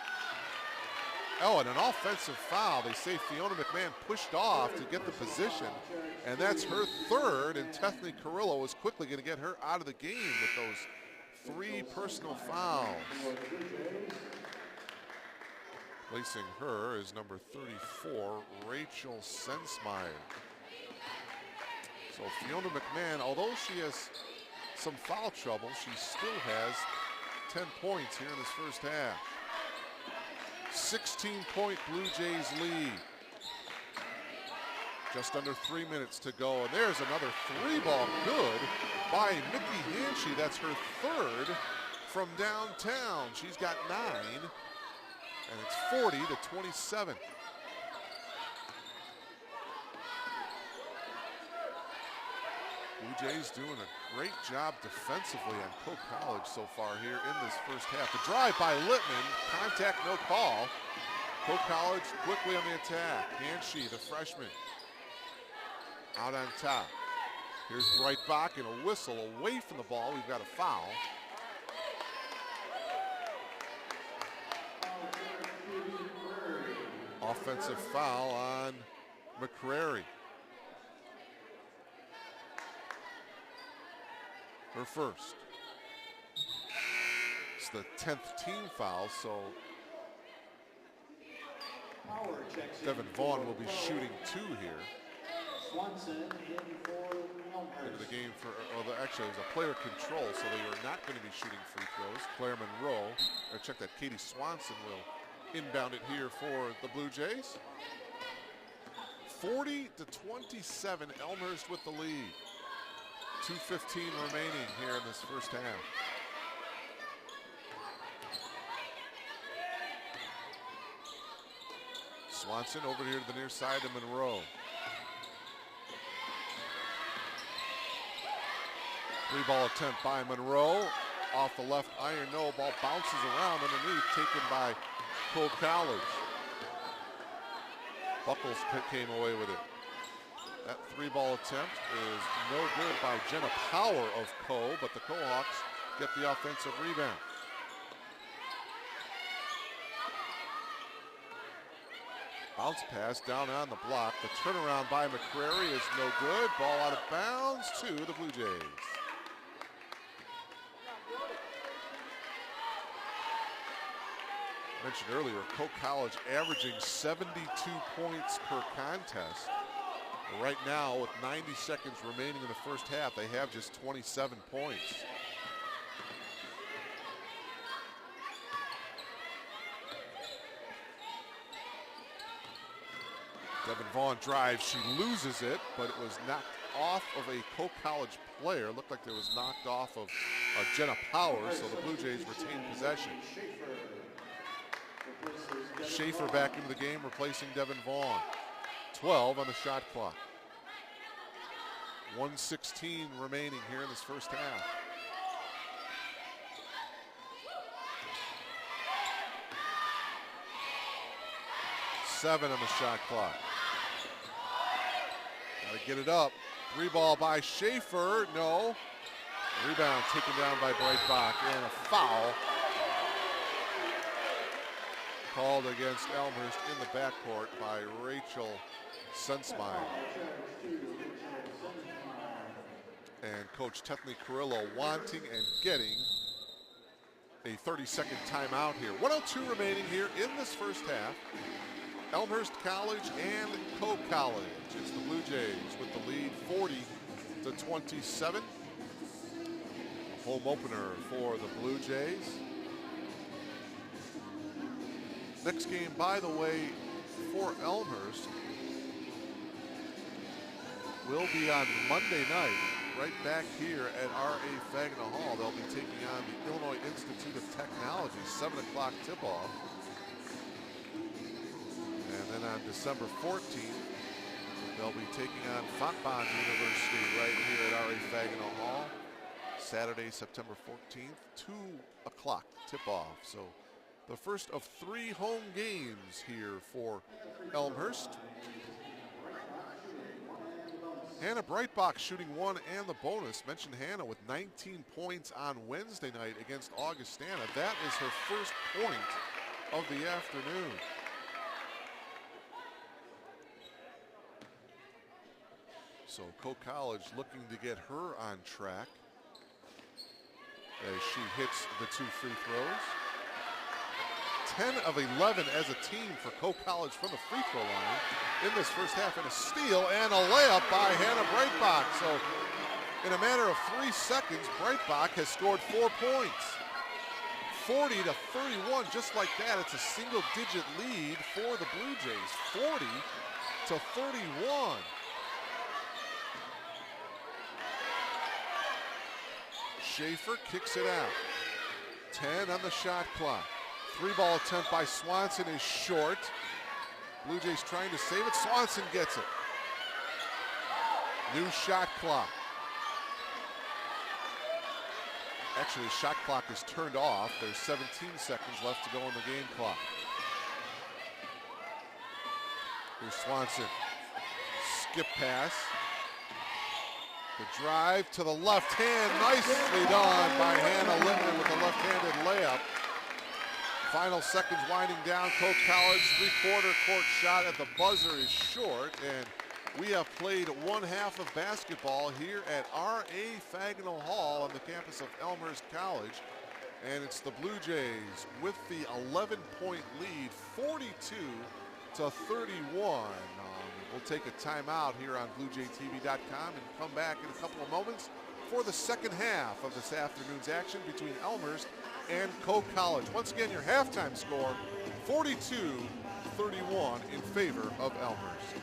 Oh, and an offensive foul. They say Fiona McMahon pushed off to get the position, and that's her third, and Tethany Carrillo is quickly going to get her out of the game with those 3 personal fouls. Placing her is number 34, Rachel Sensmeyer. So Fiona McMahon, although she has some foul trouble, she still has 10 points here in this first half. 16-point Blue Jays lead. Just under 3 minutes to go, and there's another 3-ball good by Nikki Hanshy. That's her third from downtown. She's got 9, and it's 40-27. Blue Jays doing a great job defensively on Coe College so far here in this first half. The drive by Lippman, contact, no call. Coe College quickly on the attack. Hanshy, the freshman, out on top. Here's Breitbach and a whistle away from the ball. We've got a foul. Offensive foul on McCrary. Her first. It's the 10th team foul, so Devin Vaughn will be shooting 2 here. Swanson in for Elmhurst. Into the game for, actually it was a player control, so they are not going to be shooting free throws. Claire Monroe, check that, Katie Swanson will inbound it here for the Blue Jays. 40-27, Elmhurst with the lead. 2:15 remaining here in this first half. Swanson over here to the near side to Monroe. 3-ball attempt by Monroe. Off the left iron, no. Ball bounces around underneath, taken by Coe College. Buckles came away with it. That 3-ball attempt is no good by Jenna Power of Coe, but the Coe-Hawks get the offensive rebound. Bounce pass down on the block. The turnaround by McCrary is no good. Ball out of bounds to the Blue Jays. Mentioned earlier, Coe College averaging 72 points per contest. Right now, with 90 seconds remaining in the first half, they have just 27 points. Devin Vaughn drives, she loses it, but it was knocked off of a Coe College player. Looked like it was knocked off of Jenna Powers, so the Blue Jays retain possession. Schaefer back into the game, replacing Devin Vaughn. 12 on the shot clock. 1:16 remaining here in this first half. 7 on the shot clock. Got to get it up. 3 ball by Schaefer. No. Rebound taken down by Breitbach, and a foul called against Elmhurst in the backcourt by Rachel Sensmeyer. And Coach Tethany Carrillo wanting and getting a 30-second timeout here. 1:02 remaining here in this first half. Elmhurst College and Coe College. It's the Blue Jays with the lead 40-27. Home opener for the Blue Jays. Next game, by the way, for Elmhurst will be on Monday night, right back here at R.A. Fagina Hall. They'll be taking on the Illinois Institute of Technology, 7 o'clock tip-off. And then on December 14th, they'll be taking on Fontbonne University right here at R.A. Fagina Hall. Saturday, September 14th, 2 o'clock tip-off. So the first of 3 home games here for Elmhurst. Hannah Breitbach shooting 1 and the bonus. Mentioned Hannah with 19 points on Wednesday night against Augustana. That is her first point of the afternoon. So Coe College looking to get her on track as she hits the 2 free throws. 10 of 11 as a team for Coe College from the free throw line in this first half, and a steal and a layup by Hannah Breitbach. So in a matter of 3 seconds, Breitbach has scored 4 points. 40-31, just like that. It's a single-digit lead for the Blue Jays, 40-31. Schaefer kicks it out. 10 on the shot clock. 3-ball attempt by Swanson is short. Blue Jays trying to save it. Swanson gets it. New shot clock. Actually, the shot clock is turned off. There's 17 seconds left to go on the game clock. Here's Swanson. Skip pass. The drive to the left hand, nicely done by Hannah Littman with a left-handed layup. Final seconds winding down. Coe College 3/4 court shot at the buzzer is short, and we have played 1 half of basketball here at R.A. Fagina Hall on the campus of Elmhurst College. And it's the Blue Jays with the 11-point lead, 42-31. We'll take a timeout here on BlueJayTV.com and come back in a couple of moments for the second half of this afternoon's action between Elmhurst and Coe College. Once again, your halftime score, 42-31 in favor of Elmhurst.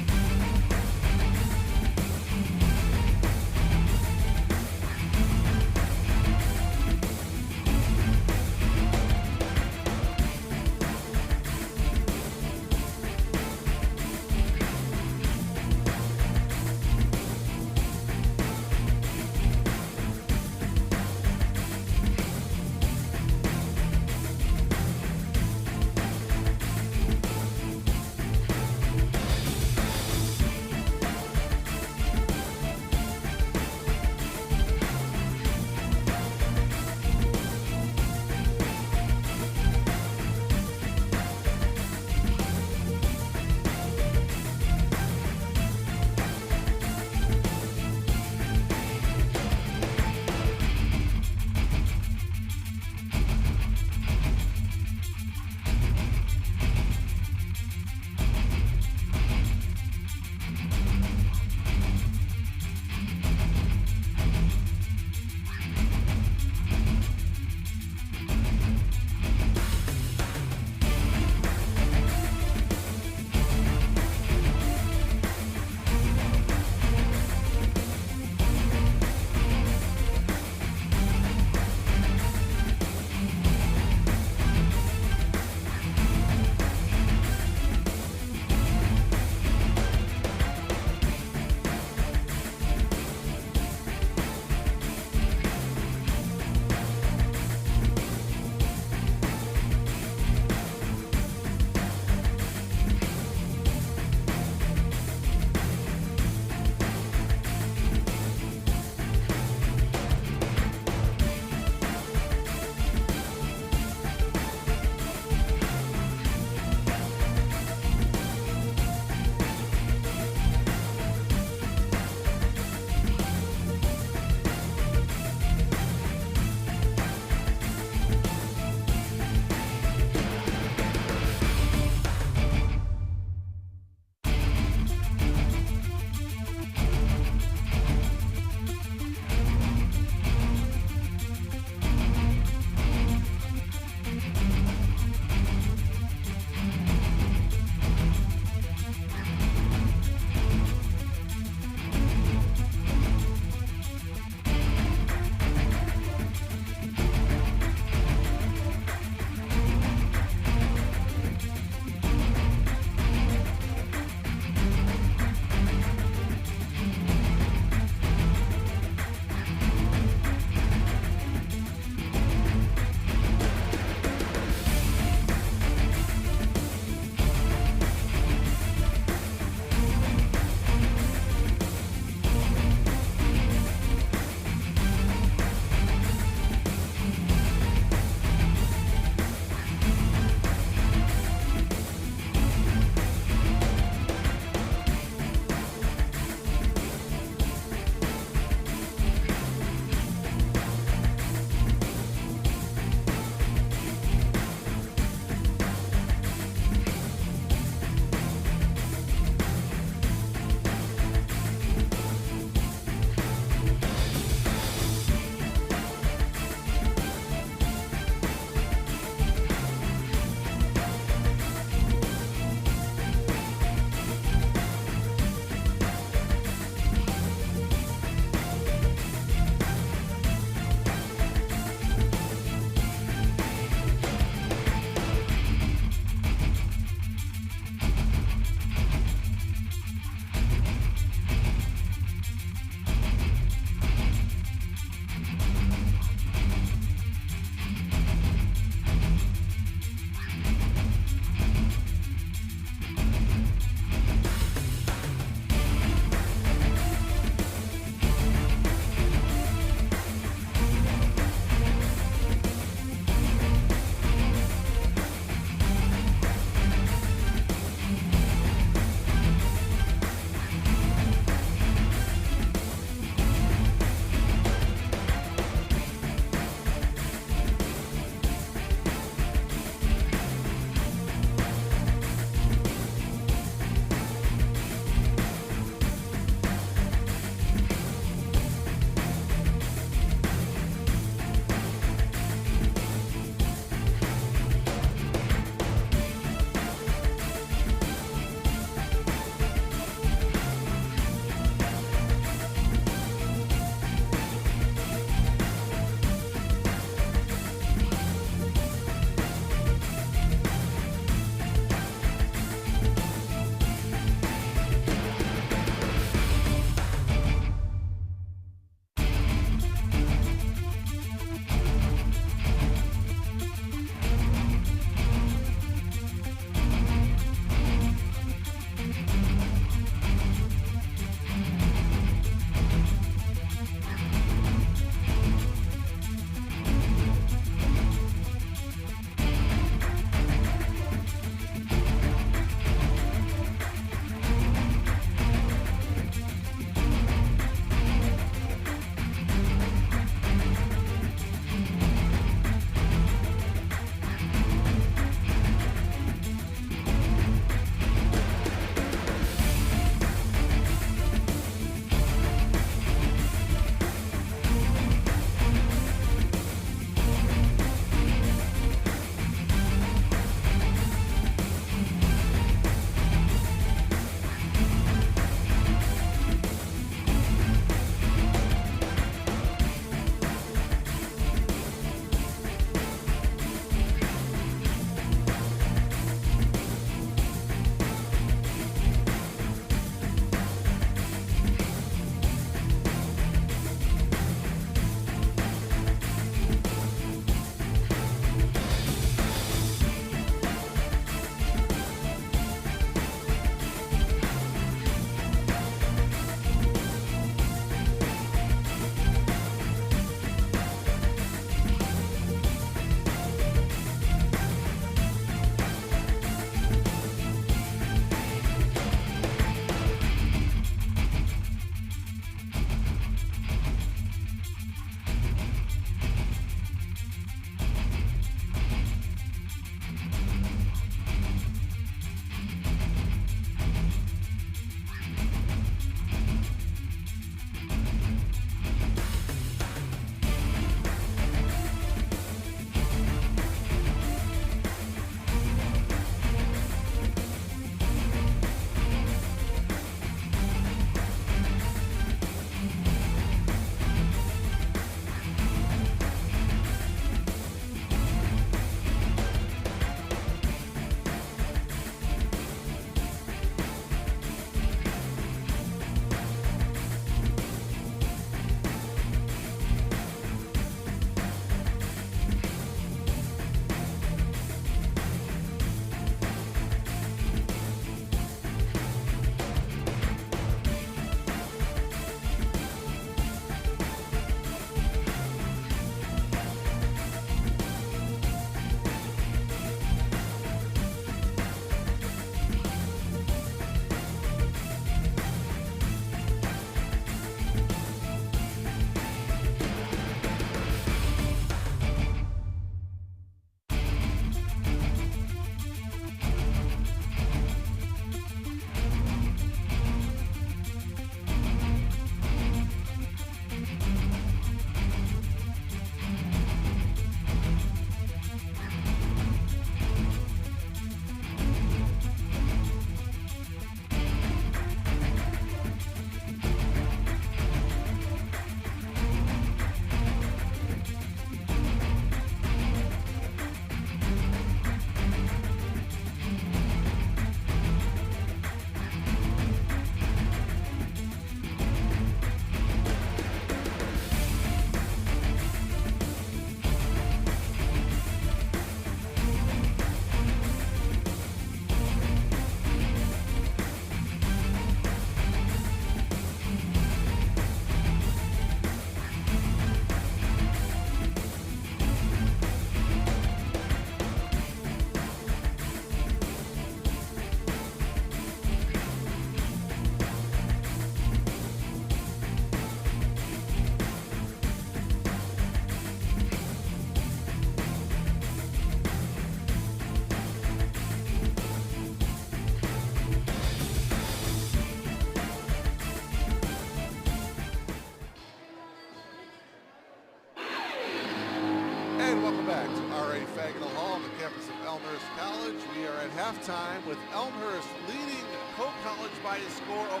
halftime with Elmhurst leading Coe College by a score of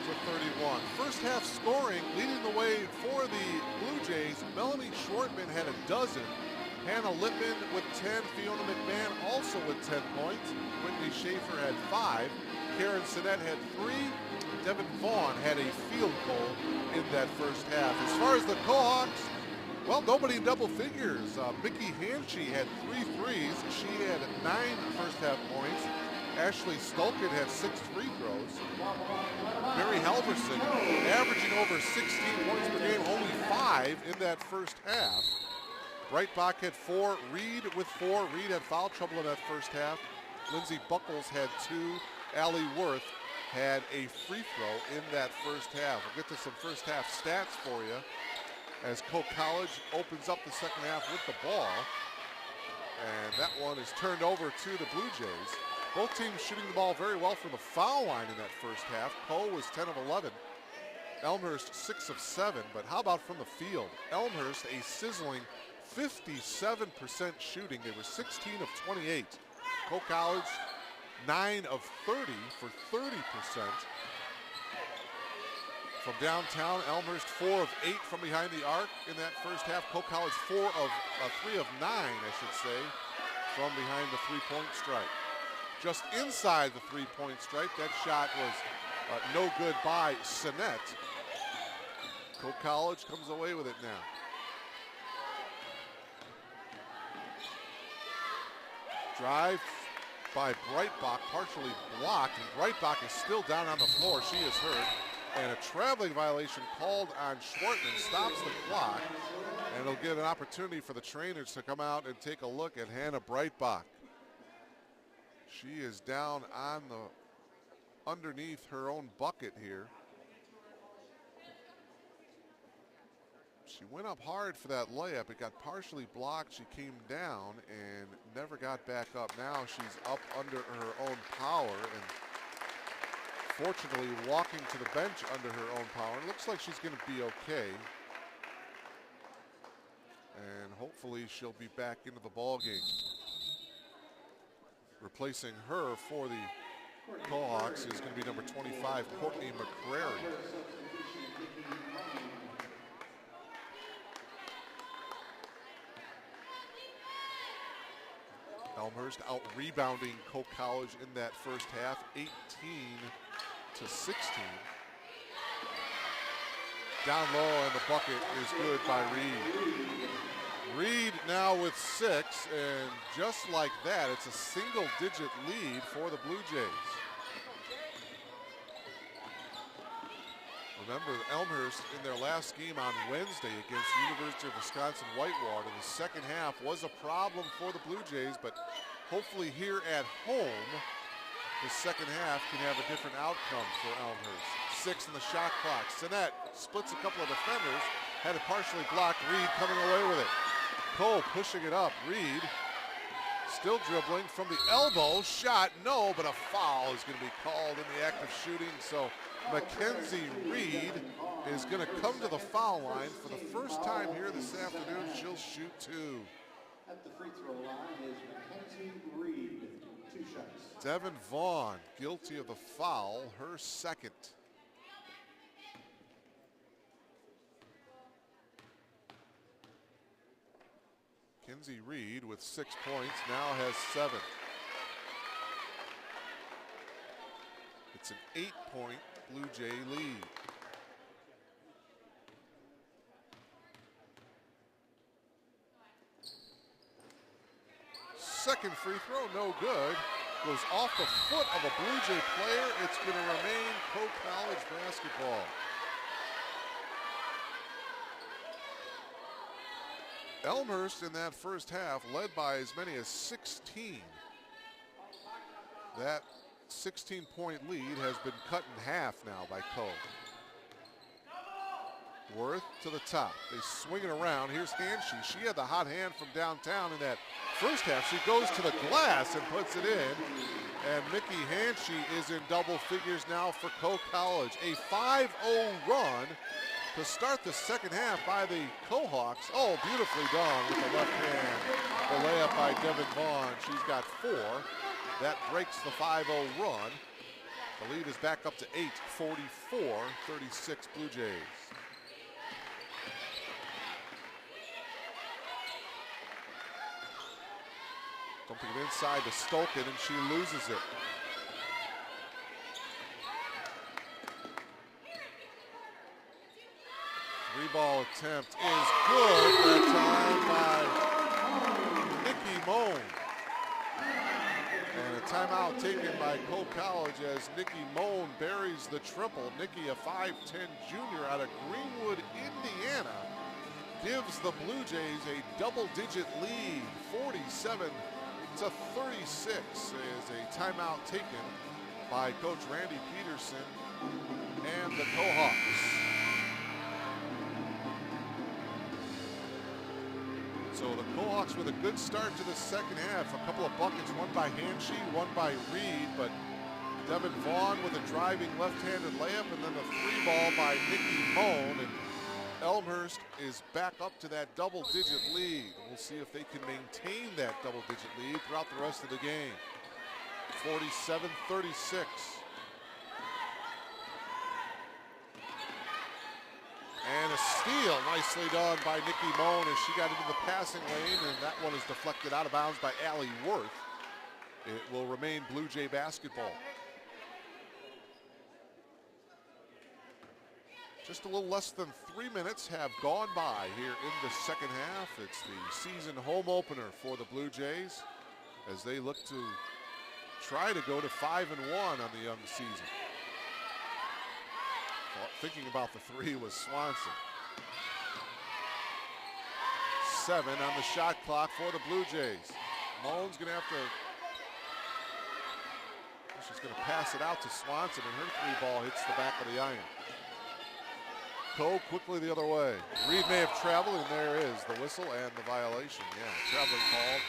42-31. First half scoring leading the way for the Blue Jays. Melanie Schwartman had a dozen. Hannah Lippman with 10. Fiona McMahon also with 10 points. Whitney Schaefer had 5. Karen Sinnett had 3. Devin Vaughn had a field goal in that first half. As far as the Cohawks, well, nobody in double figures. Mickey Hanchey had 3 threes. She had 9 first half points. Ashley Stolkin had 6 free throws. Mary Halverson averaging over 16 points per game, only 5 in that first half. Breitbach had 4, Reed with 4. Reed had foul trouble in that first half. Lindsay Buckles had 2. Allie Worth had a free throw in that first half. We'll get to some first half stats for you as Coe College opens up the second half with the ball. And that one is turned over to the Blue Jays. Both teams shooting the ball very well from the foul line in that first half. Coe was 10 of 11. Elmhurst 6 of 7. But how about from the field? Elmhurst a sizzling 57% shooting. They were 16 of 28. Coe College 9 of 30 for 30%. From downtown, Elmhurst 4 of 8 from behind the arc in that first half. Coe College 3 of 9, I should say, from behind the three-point stripe. Just inside the three-point stripe, that shot was no good by Sinnett. Coe College comes away with it now. Drive by Breitbach, partially blocked, and Breitbach is still down on the floor. She is hurt, and a traveling violation called on Schwartman stops the clock, and it'll give an opportunity for the trainers to come out and take a look at Hannah Breitbach. She is down on the underneath her own bucket here. She went up hard for that layup. It got partially blocked. She came down and never got back up. Now she's up under her own power and fortunately walking to the bench under her own power. It looks like she's going to be okay. And hopefully she'll be back into the ball game. Replacing her for the Cohawks is going to be number 25, Courtney McCrary. Elmhurst out rebounding Coe College in that first half, 18-16. Down low, and the bucket is good by Reed. Reed now with 6, and just like that, it's a single-digit lead for the Blue Jays. Remember, Elmhurst in their last game on Wednesday against the University of Wisconsin-Whitewater, the second half was a problem for the Blue Jays, but hopefully here at home, the second half can have a different outcome for Elmhurst. 6 in the shot clock. Sinnett splits a couple of defenders, had it partially blocked. Reed coming away with it. Coe pushing it up. Reed still dribbling from the elbow. Shot, no, but a foul is going to be called in the act of shooting. So Mackenzie Reed is going to come to the foul line for the first time here this afternoon. She'll shoot 2. At the free throw line is Mackenzie Reed, 2 shots. Devin Vaughn guilty of the foul, her second. Mackenzie Reed with 6 points now has 7. It's an 8-point Blue Jay lead. Second free throw, no good. Goes off the foot of a Blue Jay player. It's going to remain Coe College basketball. Elmhurst in that first half led by as many as 16. That 16-point lead has been cut in half now by Coe. Worth to the top. They swing it around. Here's Hanchey. She had the hot hand from downtown in that first half. She goes to the glass and puts it in. And Mickey Hanchey is in double figures now for Coe College. A 5-0 run to start the second half by the Cohawks. Oh, beautifully done with the left hand The layup by Devin Vaughn. She's got 4. That breaks the 5-0 run. The lead is back up to 8, 44-36 Blue Jays. Dumping it inside to Stolken, and she loses it. 3-ball attempt is good. That time by Nikki Moan. And a timeout taken by Coe College as Nikki Moan buries the triple. Nikki, a 5'10 junior out of Greenwood, Indiana, gives the Blue Jays a double-digit lead, 47-36, is a timeout taken by Coach Randy Peterson and the Cohawks. So the Cohawks with a good start to the second half. A couple of buckets, one by Hanshy, one by Reed, but Devin Vaughn with a driving left-handed layup, and then the 3-ball by Nikki Moan. And Elmhurst is back up to that double-digit lead. We'll see if they can maintain that double-digit lead throughout the rest of the game. 47-36. And a steal, nicely done by Nikki Moan as she got into the passing lane, and that one is deflected out of bounds by Allie Worth. It will remain Blue Jay basketball. Just a little less than 3 minutes have gone by here in the second half. It's the season home opener for the Blue Jays as they look to try to go to 5-1 on the young season. Thinking about the 3 was Swanson. 7 on the shot clock for the Blue Jays. Moan's gonna have to, she's gonna pass it out to Swanson, and her 3-ball hits the back of the iron. Coe quickly the other way. Reed may have traveled, and there is the whistle and the violation. Yeah, traveling called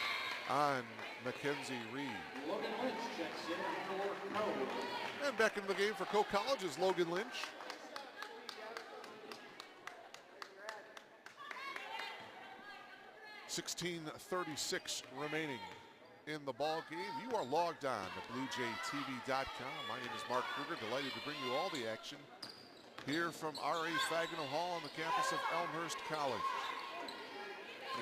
on Mackenzie Reed. Logan Lynch checks in for Coe. And back into the game for Coe College is Logan Lynch. 16:36 remaining in the ball game. You are logged on to BlueJayTV.com. My name is Mark Kruger, delighted to bring you all the action here from R.A. Fagnall Hall on the campus of Elmhurst College.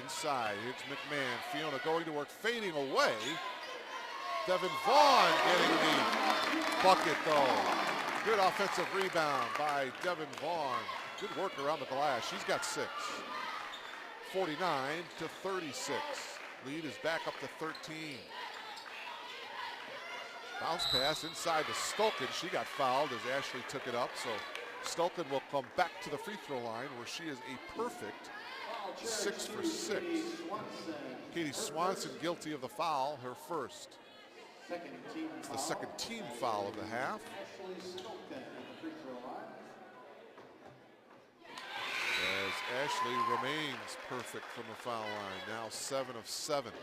Inside, it's McMahon. Fiona going to work, fading away. Devin Vaughn getting the bucket, though. Good offensive rebound by Devin Vaughn. Good work around the glass. She's got 6. 49-36. Lead is back up to 13. Bounce pass inside to Stolken. She got fouled as Ashley took it up, so Stolken will come back to the free throw line where she is a perfect 6 for 6. Katie Swanson guilty of the foul, her first. It's the second team foul of the half. As Ashley remains perfect from the foul line, now 7 of 7.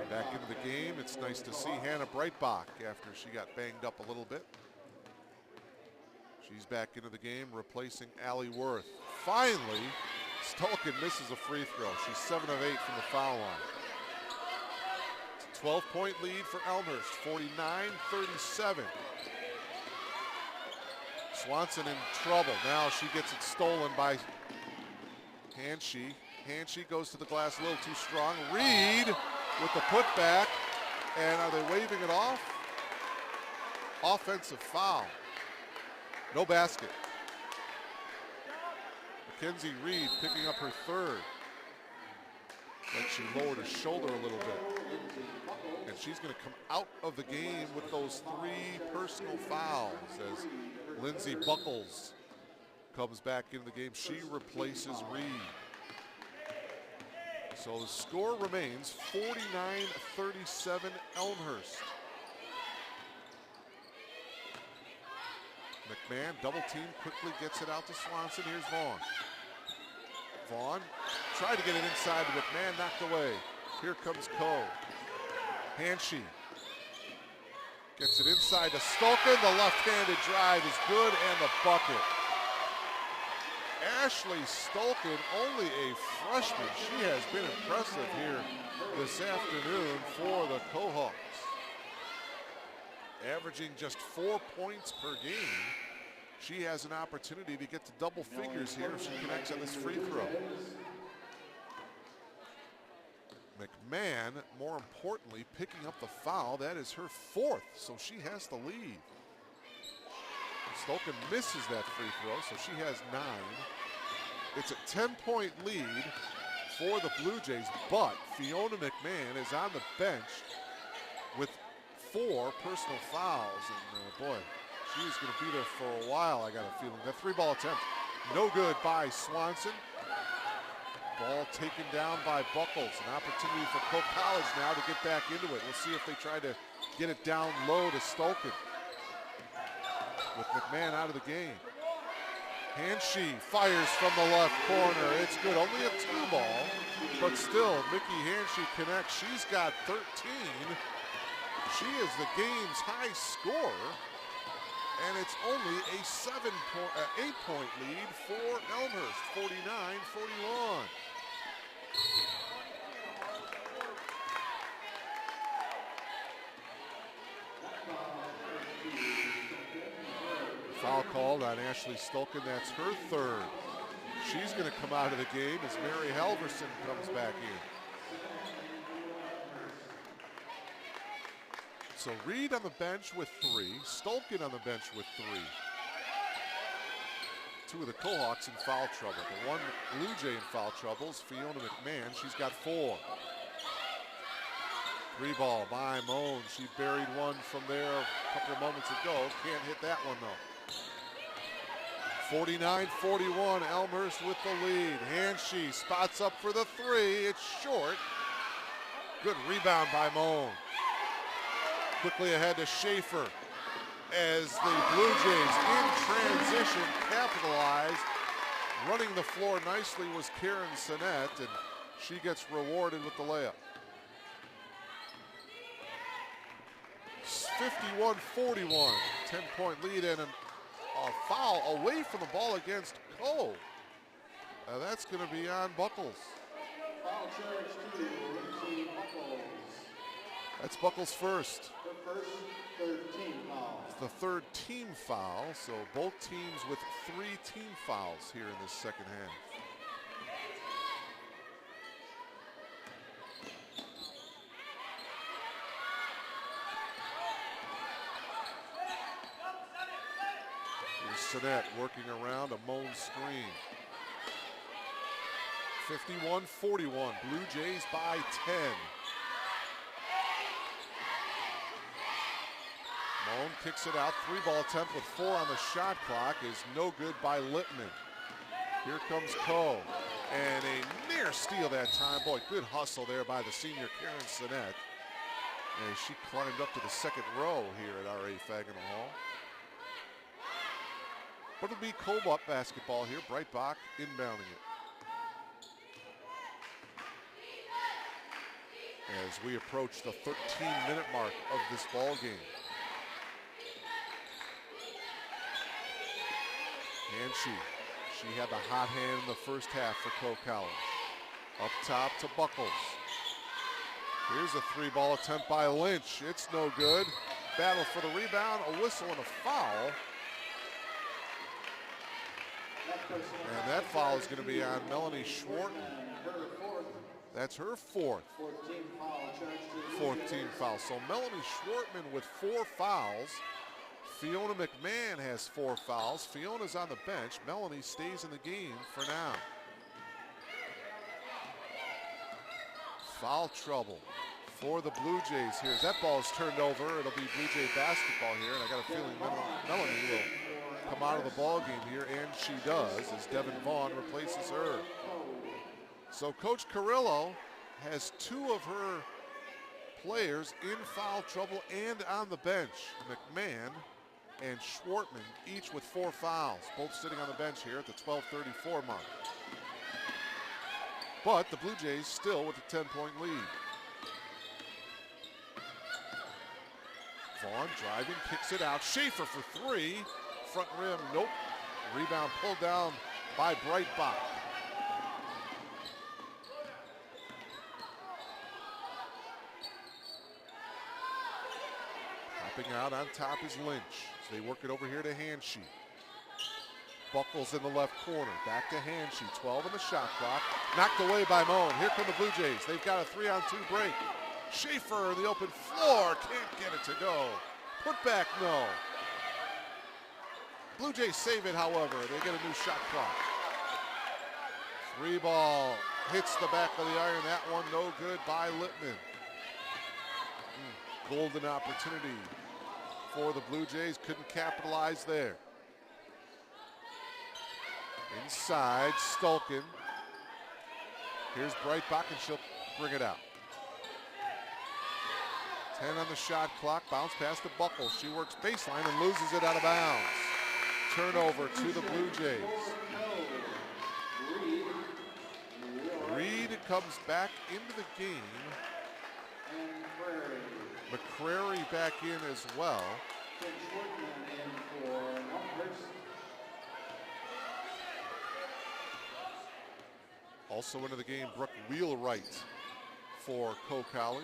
Back into the game, it's nice to see Hannah Breitbach after she got banged up a little bit. She's back into the game, replacing Allie Worth. Finally, Stolken misses a free throw. She's 7 of 8 from the foul line. It's a 12-point lead for Elmhurst, 49-37. Swanson in trouble. Now she gets it stolen by Hanshy. Hanshy goes to the glass a little too strong. Reed with the putback. And are they waving it off? Offensive foul. No basket. Mackenzie Reed picking up her 3rd. Like she lowered her shoulder a little bit. And she's going to come out of the game with those 3 personal fouls as Lindsey Buckles comes back into the game. She replaces Reed. So the score remains 49-37 Elmhurst. McMahon double team, quickly gets it out to Swanson. Here's Vaughn. Vaughn tried to get it inside, but McMahon knocked away. Here comes Coe. Hanshy gets it inside to Stolken. The left-handed drive is good, and the bucket. Ashley Stolken, only a freshman. She has been impressive here this afternoon for the Cohawks. Averaging just 4 points per game. She has an opportunity to get to double figures here if she connects on this free throw. McMahon, more importantly, picking up the foul. That is her 4th, so she has the lead. Stolken misses that free throw, so she has 9. It's a 10-point lead for the Blue Jays, but Fiona McMahon is on the bench with 4 personal fouls. And boy, she's going to be there for a while, I got a feeling. That 3-ball attempt, no good by Swanson. Ball taken down by Buckles. An opportunity for Coe College now to get back into it. We'll see if they try to get it down low to Stolken. With McMahon out of the game. Hanshee fires from the left corner. It's good. Only a 2-ball, but still, Mickey Hanshee connects. She's got 13. She is the game's high scorer, and it's only a 8-point lead for Elmhurst, 49-41. Foul called on Ashley Stolken. That's her 3rd. She's going to come out of the game as Mary Halverson comes back in. So Reed on the bench with 3. Stolken on the bench with 3. 2 of the Cohawks in foul trouble. The one Blue Jay in foul trouble is Fiona McMahon. She's got 4. 3-ball by Moan. She buried one from there a couple of moments ago. Can't hit that one though. 49-41, Elmhurst with the lead. Hanshee spots up for the 3. It's short. Good rebound by Moan. Quickly ahead to Schaefer as the Blue Jays in transition capitalize. Running the floor nicely was Karen Sinnett, and she gets rewarded with the layup. 51-41, 10-point lead and a foul away from the ball against Coe. That's going to be on Buckles. Foul charge to Buckles. That's Buckles' first. The first 13 foul. It's the 3rd team foul, so both teams with 3 team fouls here in this second half. Sinnett working around a Moan screen. 51-41, Blue Jays by 10. Moan kicks it out, 3-ball attempt with 4 on the shot clock is no good by Lippman. Here comes Coe, and a near steal that time. Boy, good hustle there by the senior Karen Sinnett. And she climbed up to the 2nd row here at R.A. Fagenal Hall. But it'll be Cobalt basketball here. Breitbach inbounding it. As we approach the 13-minute mark of this ball game. Hanshee, she had the hot hand in the first half for Coe College. Up top to Buckles. Here's a 3-ball attempt by Lynch. It's no good. Battle for the rebound, a whistle and a foul. And that foul is going to be on Melanie Schwartman. That's her 4th. 4th team foul. So Melanie Schwartman with 4 fouls. Fiona McMahon has 4 fouls. Fiona's on the bench. Melanie stays in the game for now. Foul trouble for the Blue Jays here. As that ball is turned over, it'll be Blue Jay basketball here. And I got a feeling Melanie will come out of the ball game here, and she does as Devin Vaughn replaces her. So Coach Carrillo has 2 of her players in foul trouble and on the bench. McMahon and Schwartman each with 4 fouls, both sitting on the bench here at the 12:34 mark. But the Blue Jays still with a 10-point lead. Vaughn driving, kicks it out. Schaefer for 3. Front rim, nope. Rebound pulled down by Breitbach. Popping out on top is Lynch. So they work it over here to Hanshy. Buckles in the left corner. Back to Hanshy. 12 on the shot clock. Knocked away by Moan. Here come the Blue Jays. They've got a 3-on-2 break. Schaefer in the open floor. Can't get it to go. Put back, no. Blue Jays save it, however. They get a new shot clock. 3 ball hits the back of the iron. That one no good by Lippman. Golden opportunity for the Blue Jays. Couldn't capitalize there. Inside, Stulkin. Here's Breitbach, and she'll bring it out. 10 on the shot clock. Bounce pass to Buckles. She works baseline and loses it out of bounds. Turnover to the Blue Jays. Reed comes back into the game. McCrary back in as well. Also into the game, Brooke Wheelwright for Coe College.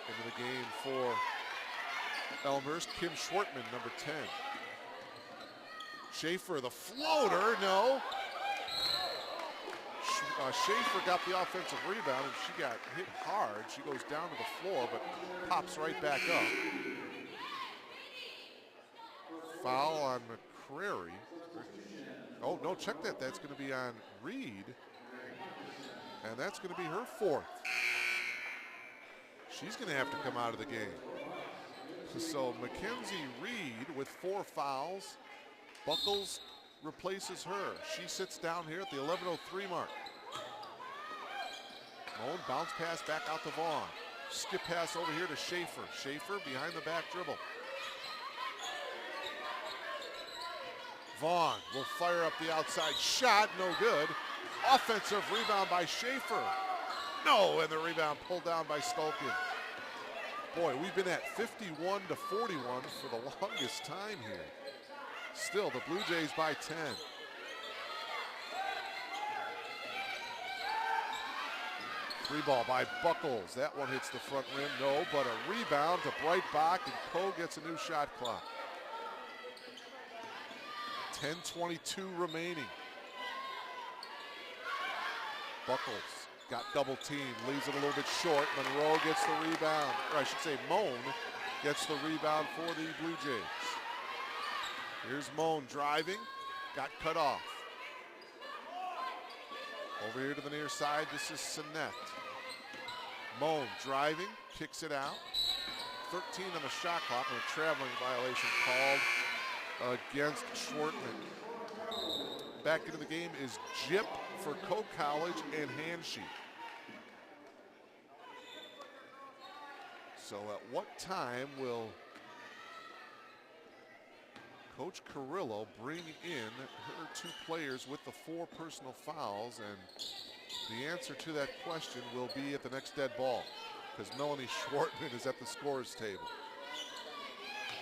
Into the game for Elmhurst, Kim Schwartman, number 10. Schaefer, the floater, no. Schaefer got the offensive rebound, and she got hit hard. She goes down to the floor, but pops right back up. Foul on McCrary. Oh, no, check that. That's going to be on Reed. And that's going to be her 4th. She's going to have to come out of the game. So Mackenzie Reed with 4 fouls. Buckles replaces her. She sits down here at the 11:03 mark. Moan bounce pass back out to Vaughn. Skip pass over here to Schaefer. Schaefer behind the back dribble. Vaughn will fire up the outside shot, no good. Offensive rebound by Schaefer. No, and the rebound pulled down by Stulkin. Boy, we've been at 51-41 for the longest time here. Still, the Blue Jays by 10. Free ball by Buckles. That one hits the front rim, no, but a rebound to Breitbach, and Poe gets a new shot clock. 10:22 remaining. Buckles got double teamed, leaves it a little bit short. Monroe gets the rebound, or I should say Moan gets the rebound for the Blue Jays. Here's Moan driving, got cut off. Over here to the near side, this is Sinet. Moan driving, kicks it out. 13 on the shot clock, and a traveling violation called against Schwartman. Back into the game is Jip for Coe College and Hanshy. So at what time will Coach Carrillo bring in her 2 players with the 4 personal fouls? And the answer to that question will be at the next dead ball, because Melanie Schwartman is at the scorer's table.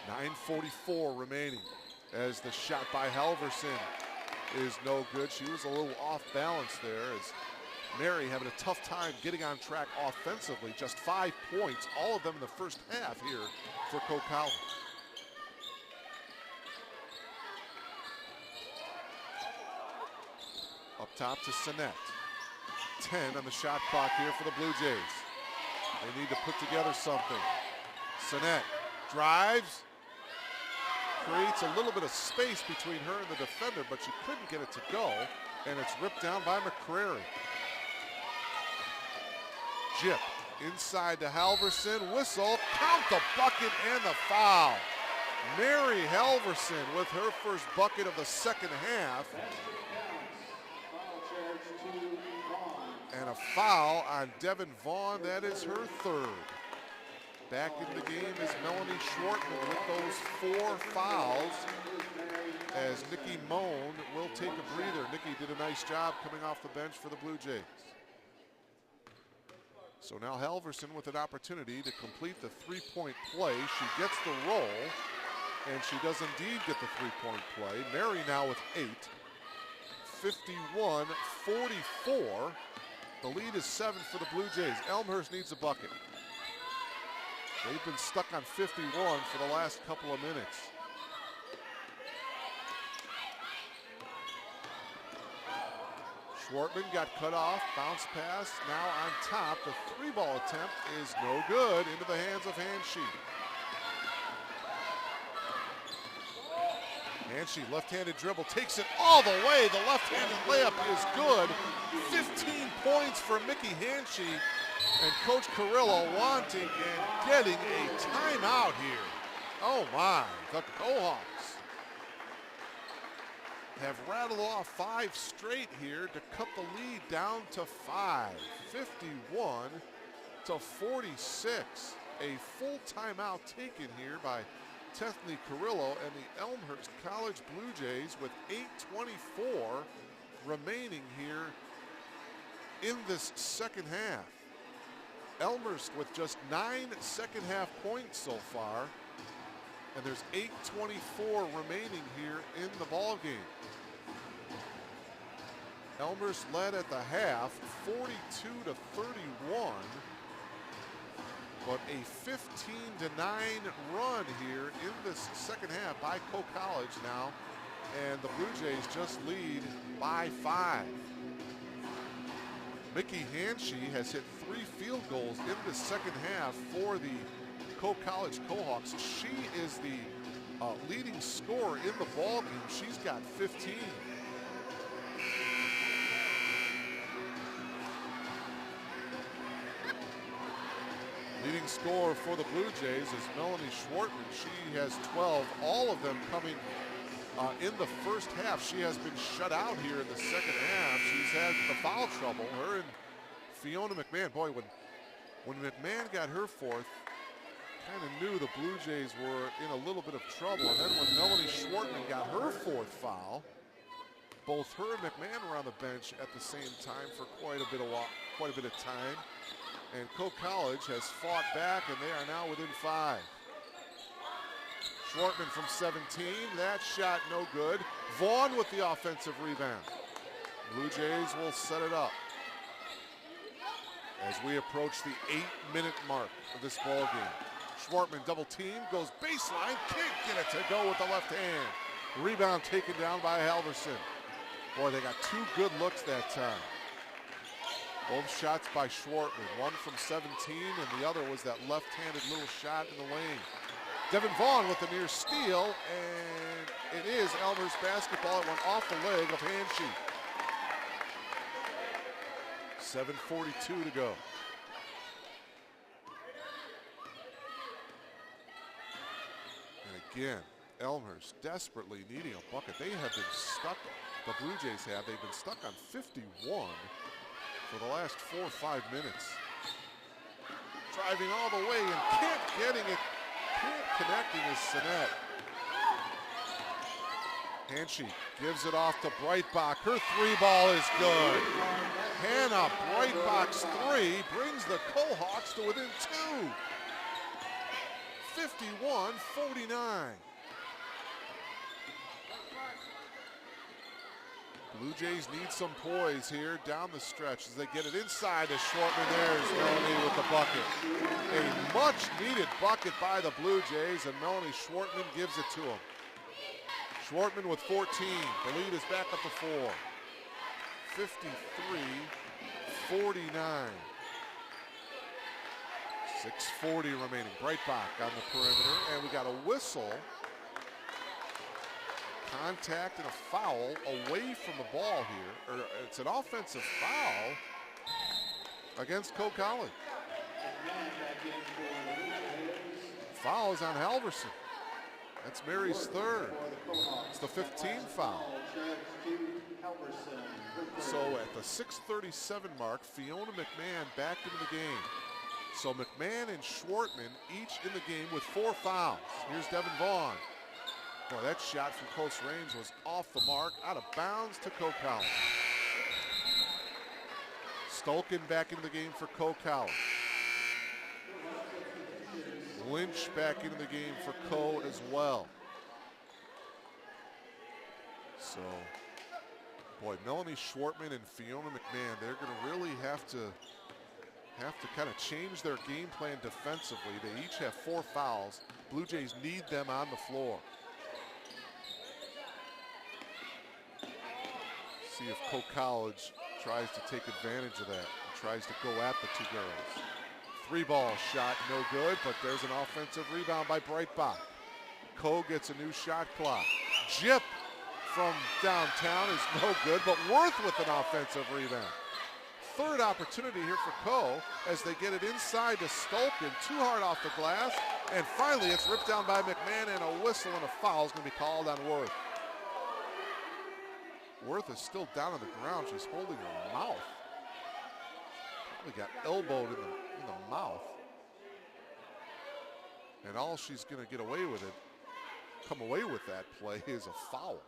9:44 remaining as the shot by Halverson is no good. She was a little off balance there, as Mary having a tough time getting on track offensively. Just 5 points, all of them in the first half here for Coe College. Up top to Sinet. 10 on the shot clock here for the Blue Jays. They need to put together something. Sinet drives, creates a little bit of space between her and the defender, but she couldn't get it to go, and it's ripped down by McCrary. Jip inside to Halverson, whistle, count the bucket and the foul. Mary Halverson with her first bucket of the second half. And a foul on Devin Vaughn, that is her 3rd. Back in the game is Melanie Schwartman with those 4 fouls, as Nikki Moan will take a breather. Nikki did a nice job coming off the bench for the Blue Jays. So now Halverson with an opportunity to complete the 3-point play. She gets the roll, And she does indeed get the three-point play. Mary now with 8. 51-44. The lead is 7 for the Blue Jays. Elmhurst needs a bucket. They've been stuck on 51 for the last couple of minutes. Schwartman got cut off, bounce pass, now on top. The three-ball attempt is no good, into the hands of Hanshe. Hanshe, left-handed dribble, takes it all the way. The left-handed layup is good. 15 points for Mickey Hanshe, and Coach Carrillo wanting and getting a timeout here. Oh my, the Cohawks have rattled off 5 straight here to cut the lead down to 5. 51-46. A full timeout taken here by Tethany Carrillo and the Elmhurst College Blue Jays with 8:24 remaining here in this second half. Elmhurst with just 9 second half points so far, and there's 8:24 remaining here in the ball game. Elmhurst led at the half 42-31, but a 15-9 run here in this second half by Coe College now, and the Blue Jays just lead by 5. Mickey Hanshe has hit 3 field goals in the second half for the Coe College Cohawks. She is the leading scorer in the ball game. She's got 15. Leading scorer for the Blue Jays is Melanie Schwartman. She has 12, all of them coming in the first half. She has been shut out here in the second half. She's had the foul trouble. Her and Fiona McMahon. Boy, when McMahon got her 4th, kind of knew the Blue Jays were in a little bit of trouble. And then when Melanie Schwartman got her 4th foul, both her and McMahon were on the bench at the same time for quite a bit of time. And Coe College has fought back, and they are now within 5. Schwartman from 17, that shot no good. Vaughn with the offensive rebound. Blue Jays will set it up as we approach the 8-minute mark of this ball game. Schwartman double team, goes baseline, can't get it to go with the left hand. Rebound taken down by Halverson. Boy, they got 2 good looks that time. Both shots by Schwartman, one from 17 and the other was that left-handed little shot in the lane. Devin Vaughn with the near steal, and it is Elmhurst basketball. It went off the leg of Hanshe. 7:42 to go. And again, Elmhurst desperately needing a bucket. They have been stuck, the Blue Jays have, they've been stuck on 51 for the last 4 or 5 minutes. Driving all the way and can't connecting is Sinet. Hanshe gives it off to Breitbach. Her 3-ball is good. Hannah Breitbach's 3 brings the Cohawks to within 2. 51-49. Blue Jays need some poise here down the stretch as they get it inside to Schwartman. There's Melanie with the bucket. A much-needed bucket by the Blue Jays, and Melanie Schwartman gives it to him. Schwartman with 14. The lead is back up to 4. 53-49. 6:40 remaining. Breitbach on the perimeter, and we got a whistle. Contact and a foul away from the ball here. Or it's an offensive foul against Coe College. Foul is on Halverson. That's Mary's 3rd. It's the 15th foul. So at the 6:37 mark, Fiona McMahon back into the game. So McMahon and Schwartman each in the game with 4 fouls. Here's Devin Vaughn. Boy, that shot from close range was off the mark, out of bounds to Coe College. Stolkin back into the game for Coe College. Lynch back into the game for Coe as well. So, boy, Melanie Schwartman and Fiona McMahon, they're going to really have to kind of change their game plan defensively. They each have 4 fouls. Blue Jays need them on the floor. See if Coe College tries to take advantage of that and tries to go at the 2 girls. 3-ball shot, no good, but there's an offensive rebound by Breitbach. Coe gets a new shot clock. Jip from downtown is no good, but Worth with an offensive rebound. 3rd opportunity here for Coe as they get it inside to Stolkin. Too hard off the glass, and finally it's ripped down by McMahon, and a whistle and a foul is going to be called on Worth. Worth is still down on the ground. She's holding her mouth. Probably got elbowed in the mouth. And all she's going to get away with it, come away with that play, is a foul.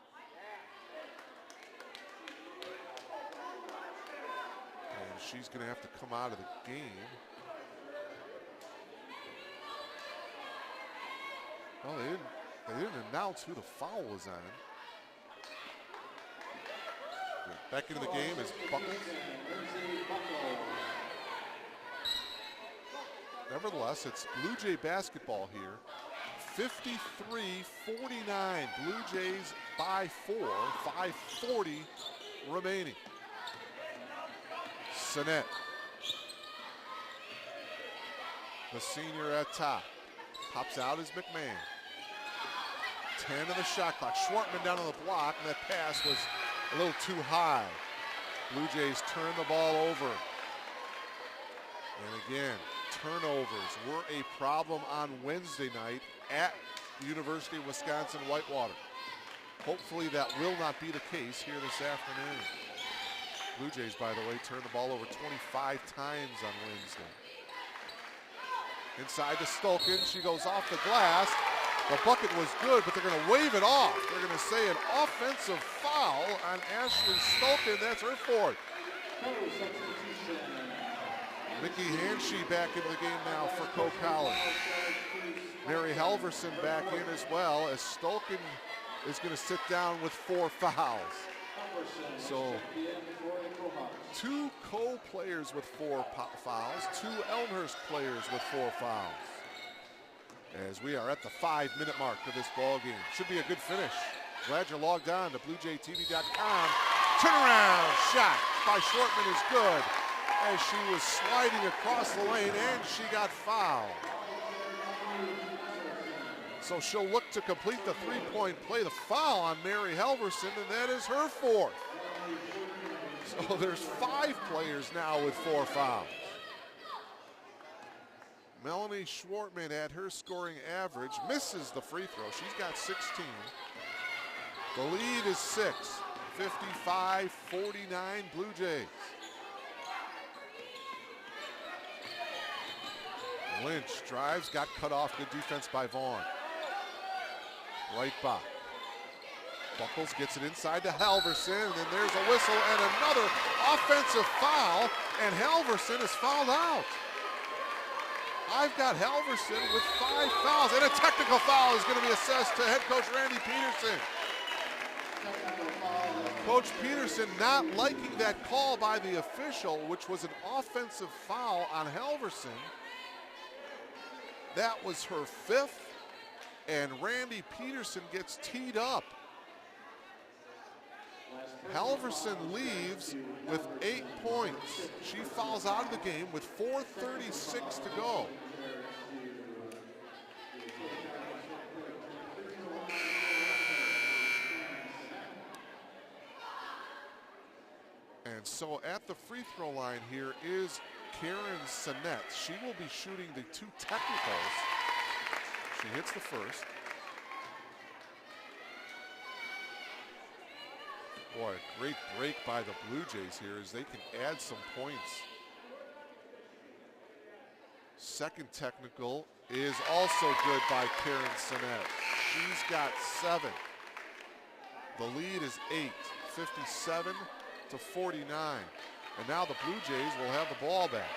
And she's going to have to come out of the game. Well, they didn't announce who the foul was on. Back into the game is Buckles. Nevertheless, it's Blue Jay basketball here. 53-49. Blue Jays by 4. 5:40 remaining. Sinet. The senior at top. Pops out is McMahon. 10 of the shot clock. Schwartman down on the block, and that pass was a little too high. Blue Jays turn the ball over. And again, turnovers were a problem on Wednesday night at the University of Wisconsin-Whitewater. Hopefully that will not be the case here this afternoon. Blue Jays, by the way, turned the ball over 25 times on Wednesday. Inside to Stolkin. She goes off the glass. The bucket was good, but they're going to wave it off. They're going to say an offensive foul on Ashley Stolkin. That's her 4th. Mickey Hanshee back into the game now for Coe College. Mary Halverson back in as well, as Stolkin is going to sit down with 4 fouls. So 2 Coe players with 4 fouls, 2 Elmhurst players with 4 fouls. As we are at the 5-minute mark of this ball game. Should be a good finish. Glad you're logged on to BlueJayTV.com. Turnaround shot by Schwartman is good as she was sliding across the lane, and she got fouled. So she'll look to complete the 3-point play. The foul on Mary Halverson, and that is her 4th. So there's 5 players now with 4 fouls. Melanie Schwartman at her scoring average misses the free throw. She's got 16. The lead is 6. 55-49 Blue Jays. Lynch drives, got cut off. Good defense by Vaughn. Right back. Buckles gets it inside to Halverson, and then there's a whistle and another offensive foul, and Halverson is fouled out. I've got Halverson with 5 fouls, and a technical foul is going to be assessed to head coach Randy Peterson. Coach Peterson not liking that call by the official, which was an offensive foul on Halverson. That was her 5th, and Randy Peterson gets teed up. Halverson leaves with 8 points. She fouls out of the game with 4:36 to go. And so at the free throw line here is Karen Sinet. She will be shooting the 2 technicals. She hits the first. Boy, great break by the Blue Jays here as they can add some points. Second technical is also good by Karen Sinet. She's got 7. The lead is 8, 57-49. And now the Blue Jays will have the ball back.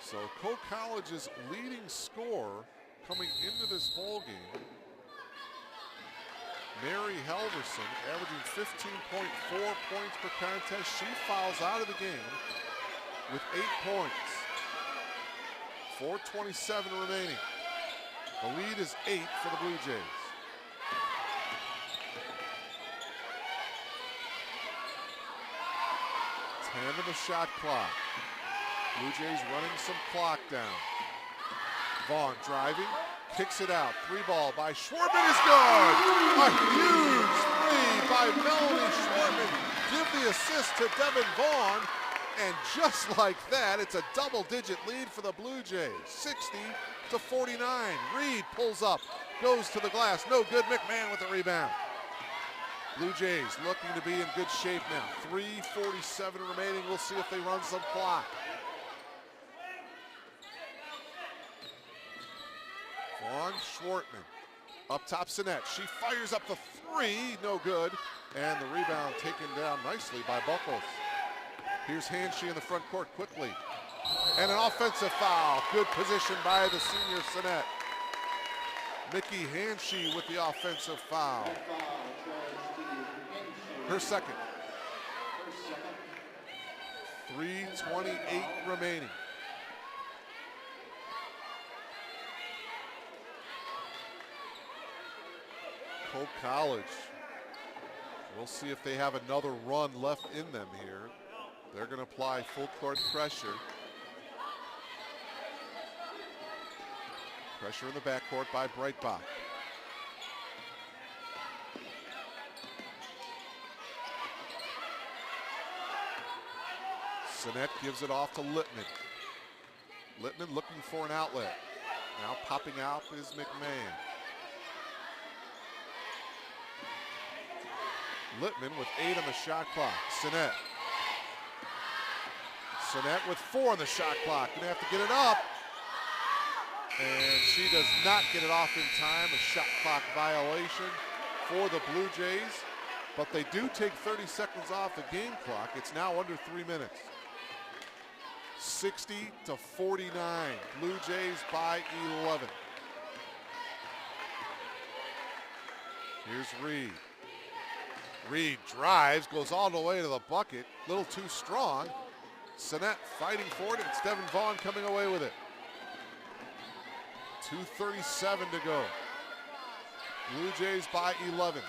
So Coe College's leading scorer coming into this ball game, Mary Halverson, averaging 15.4 points per contest. She fouls out of the game with 8 points. 4:27 remaining. The lead is 8 for the Blue Jays. Hand of the shot clock. Blue Jays running some clock down. Vaughn driving, kicks it out. 3-ball by Schwartman is good. A huge three by Melanie Schwartman. Give the assist to Devin Vaughn. And just like that, it's a double-digit lead for the Blue Jays. 60-49. Reed pulls up, goes to the glass. No good. McMahon with the rebound. Blue Jays looking to be in good shape now. 3:47 remaining. We'll see if they run some clock. Vaughn Schwartman up top. Sinet. She fires up the three. No good. And the rebound taken down nicely by Buckles. Here's Hanshee in the front court quickly. And an offensive foul. Good position by the senior Sinet. Nikki Hanshee with the offensive foul. Her second. 3:28 remaining. Coe College. We'll see if they have another run left in them here. They're going to apply full court pressure. Pressure in the backcourt by Breitbach. Sinet gives it off to Littman. Littman looking for an outlet. Now popping out is McMahon. Littman with 8 on the shot clock. Sinet. Sinet with 4 on the shot clock. Gonna have to get it up. And she does not get it off in time. A shot clock violation for the Blue Jays. But they do take 30 seconds off the game clock. It's now under 3 minutes. 60-49. Blue Jays by 11. Here's Reed. Reed drives, goes all the way to the bucket. A little too strong. Sinet fighting for it. It's Devin Vaughn coming away with it. 2:37 to go. Blue Jays by 11.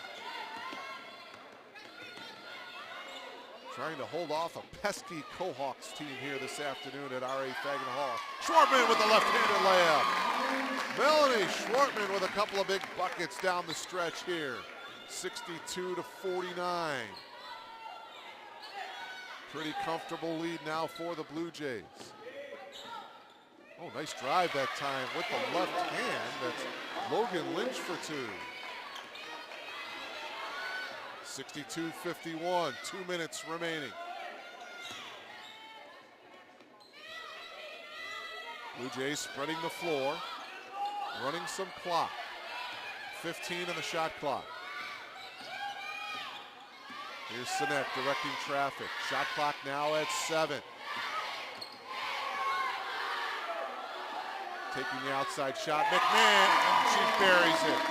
Trying to hold off a pesky Cohawks team here this afternoon at R.A. Fagin Hall. Schwartman with the left-handed layup. Melanie Schwartman with a couple of big buckets down the stretch here. 62-49. Pretty comfortable lead now for the Blue Jays. Oh, nice drive that time with the left hand. That's Logan Lynch for 2. 62-51, 2 minutes remaining. Blue Jays spreading the floor, running some clock. 15 on the shot clock. Here's Sinet directing traffic. Shot clock now at 7. Taking the outside shot, McMahon, and she buries it.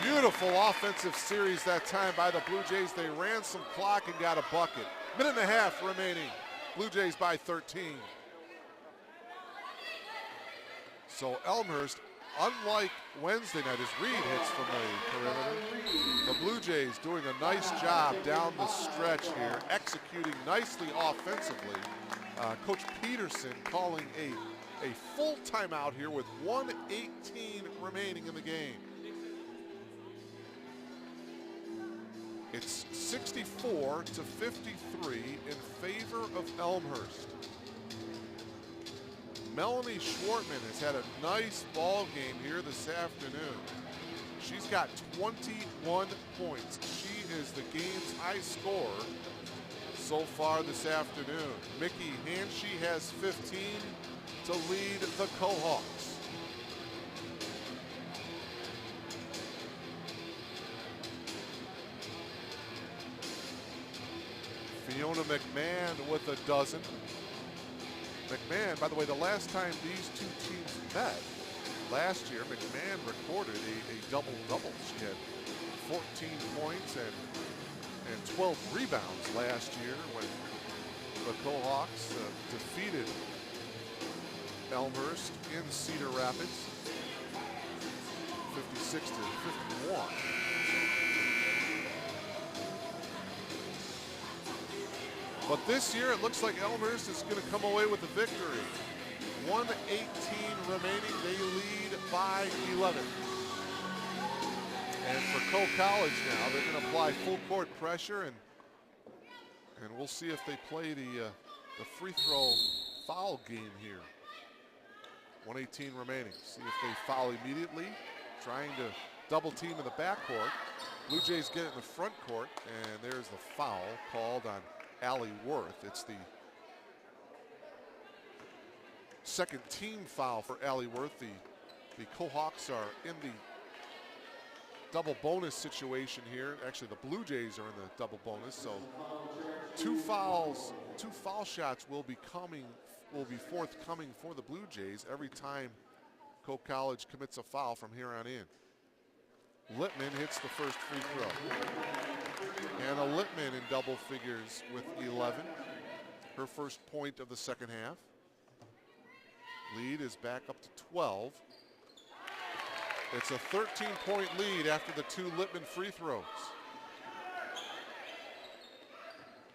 Beautiful offensive series that time by the Blue Jays. They ran some clock and got a bucket. Minute and a half remaining. Blue Jays by 13. So Elmhurst, unlike Wednesday night, as Reed hits from the perimeter, the Blue Jays doing a nice job down the stretch here, executing nicely offensively. Coach Peterson calling a full timeout here with 1:18 remaining in the game. It's 64-53 in favor of Elmhurst. Melanie Schwartman has had a nice ball game here this afternoon. She's got 21 points. She is the game's high scorer so far this afternoon. Mickey Hanshee has 15 to lead the Cohawks. Fiona McMahon with a dozen. McMahon, by the way, the last time these two teams met last year, McMahon recorded a double-double. She had 14 points and 12 rebounds last year when the Kohawks defeated Elmhurst in Cedar Rapids, 56 to 51. But this year, it looks like Elmhurst is going to come away with the victory. 1:18 remaining, they lead by 11. And for Coe College now, they're going to apply full court pressure, and we'll see if they play the free throw foul game here. 1:18 remaining. See if they foul immediately, trying to double team in the backcourt. Blue Jays get it in the front court, and there's the foul called on Allie Worth. It's the second team foul for Allie Worth. The Kohawks are in the double bonus situation here. Actually, the Blue Jays are in the double bonus, so two foul shots will be forthcoming for the Blue Jays every time Coe College commits a foul from here on in. Littman hits the first free throw. Anna Littman in double figures with 11. Her first point of the second half. Lead is back up to 12. It's a 13-point lead after the two Littman free throws.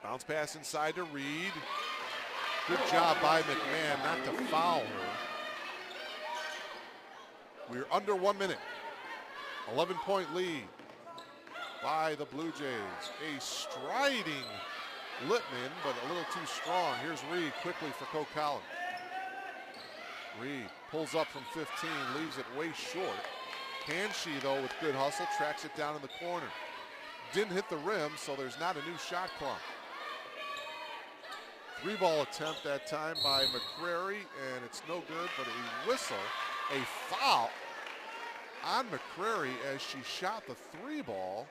Bounce pass inside to Reed. Good job by McMahon not to foul her. We're under 1 minute. 11-point lead by the Blue Jays. A striding Littman, but a little too strong. Here's Reed quickly for Coe College. Reed pulls up from 15, leaves it way short. Hanshee, though, with good hustle, tracks it down in the corner. Didn't hit the rim, so there's not a new shot clock. Three-ball attempt that time by McCrary, and it's no good, but a whistle, a foul on McCrary as she shot the three ball.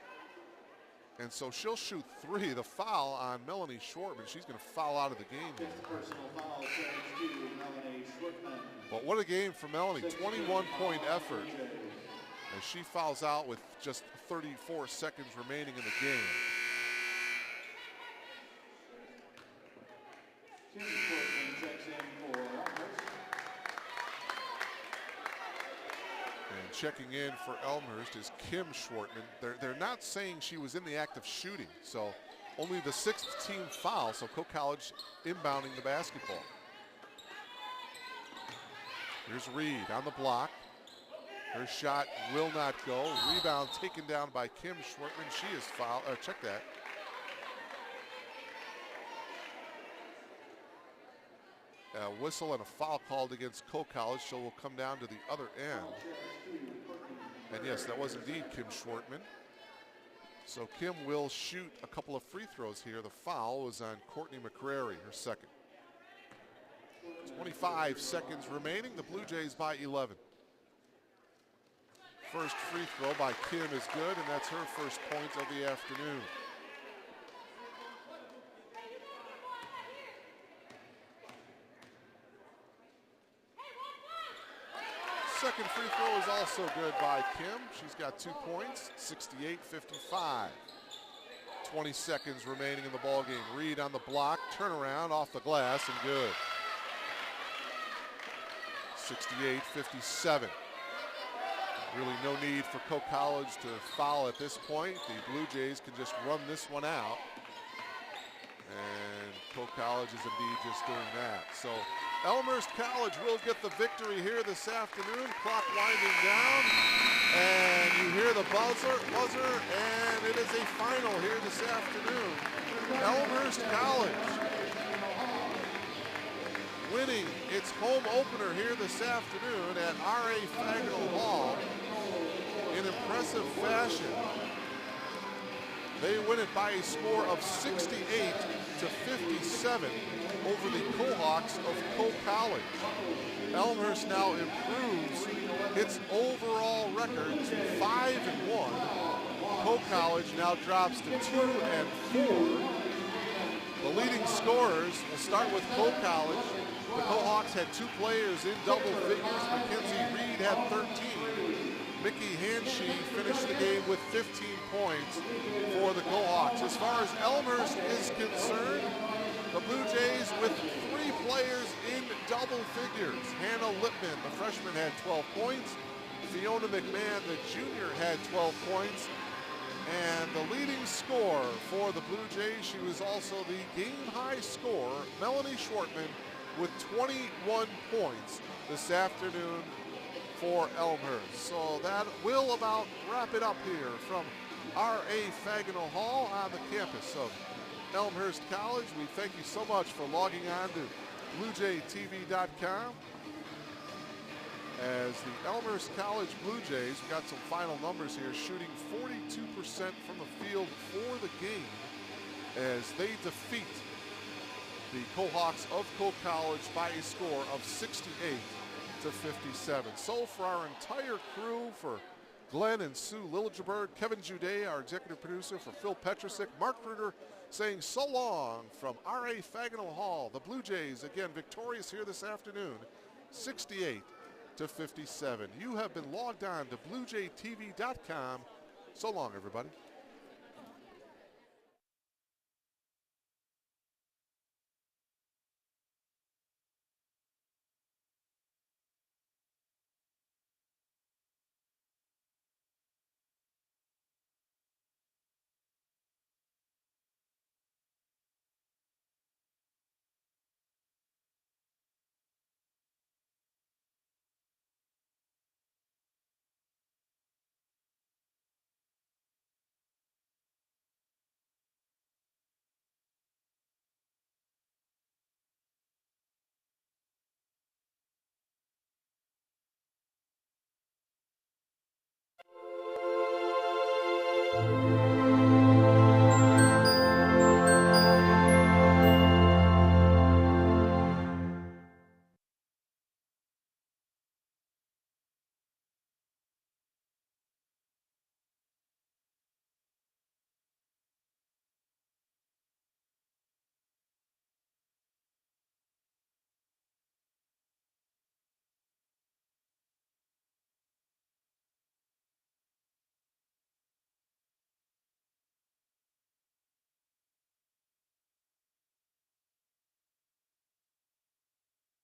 And so she'll shoot three. The foul on Melanie Schwartman. She's going to foul out of the game here. But what a game for Melanie. 21-point effort as she fouls out with just 34 seconds remaining in the game. And checking in for Elmhurst is Kim Schwartman. They're not saying she was in the act of shooting, so only the sixth team foul, so Coe College inbounding the basketball. Here's Reed on the block. Her shot will not go. Rebound taken down by Kim Schwartman. She is fouled. Check that. A whistle and a foul called against Coe College, so we'll come down to the other end. And yes, that was indeed Kim Schwartman. So Kim will shoot a couple of free throws here. The foul was on Courtney McCrary, her second. 25 seconds remaining. The Blue Jays by 11. First free throw by Kim is good, and that's her first point of the afternoon. Second free throw is also good by Kim. She's got 2 points, 68-55. 20 seconds remaining in the ballgame. Reed on the block, turnaround off the glass, and good. 68-57. Really no need for Coe College to foul at this point. The Blue Jays can just run this one out. And Coe College is indeed just doing that. So Elmhurst College will get the victory here this afternoon. Clock winding down. And you hear the buzzer, and it is a final here this afternoon. Elmhurst College winning its home opener here this afternoon at R.A. Fagnall Hall in impressive fashion. They win it by a score of 68-57 over the Kohawks of Coe College. Elmhurst now improves its overall record to 5-1. Coe College now drops to 2-4. The leading scorers, we'll start with Cole College. The Cohawks had 2 players in double figures. Mackenzie Reed had 13. Mickey Hanshee finished the game with 15 points for the Cohawks. As far as Elmhurst is concerned, the Blue Jays with 3 players in double figures. Hannah Lippman, the freshman, had 12 points. Fiona McMahon, the junior, had 12 points. And the leading scorer for the Blue Jays, she was also the game-high scorer, Melanie Schwartman, with 21 points this afternoon for Elmhurst. So that will about wrap it up here from R.A. Fagenal Hall on the campus of Elmhurst College. We thank you so much for logging on to BlueJayTV.com. As the Elmhurst College Blue Jays, we got some final numbers here, shooting 42% from the field for the game as they defeat the Cohawks of Cole College by a score of 68-57. So for our entire crew, for Glenn and Sue Liljeberg, Kevin Jude, our executive producer, for Phil Petrusik, Mark Ruder, saying so long from R.A. Fagenal Hall. The Blue Jays, again, victorious here this afternoon, 68-57. You have been logged on to BlueJayTV.com. So long, everybody.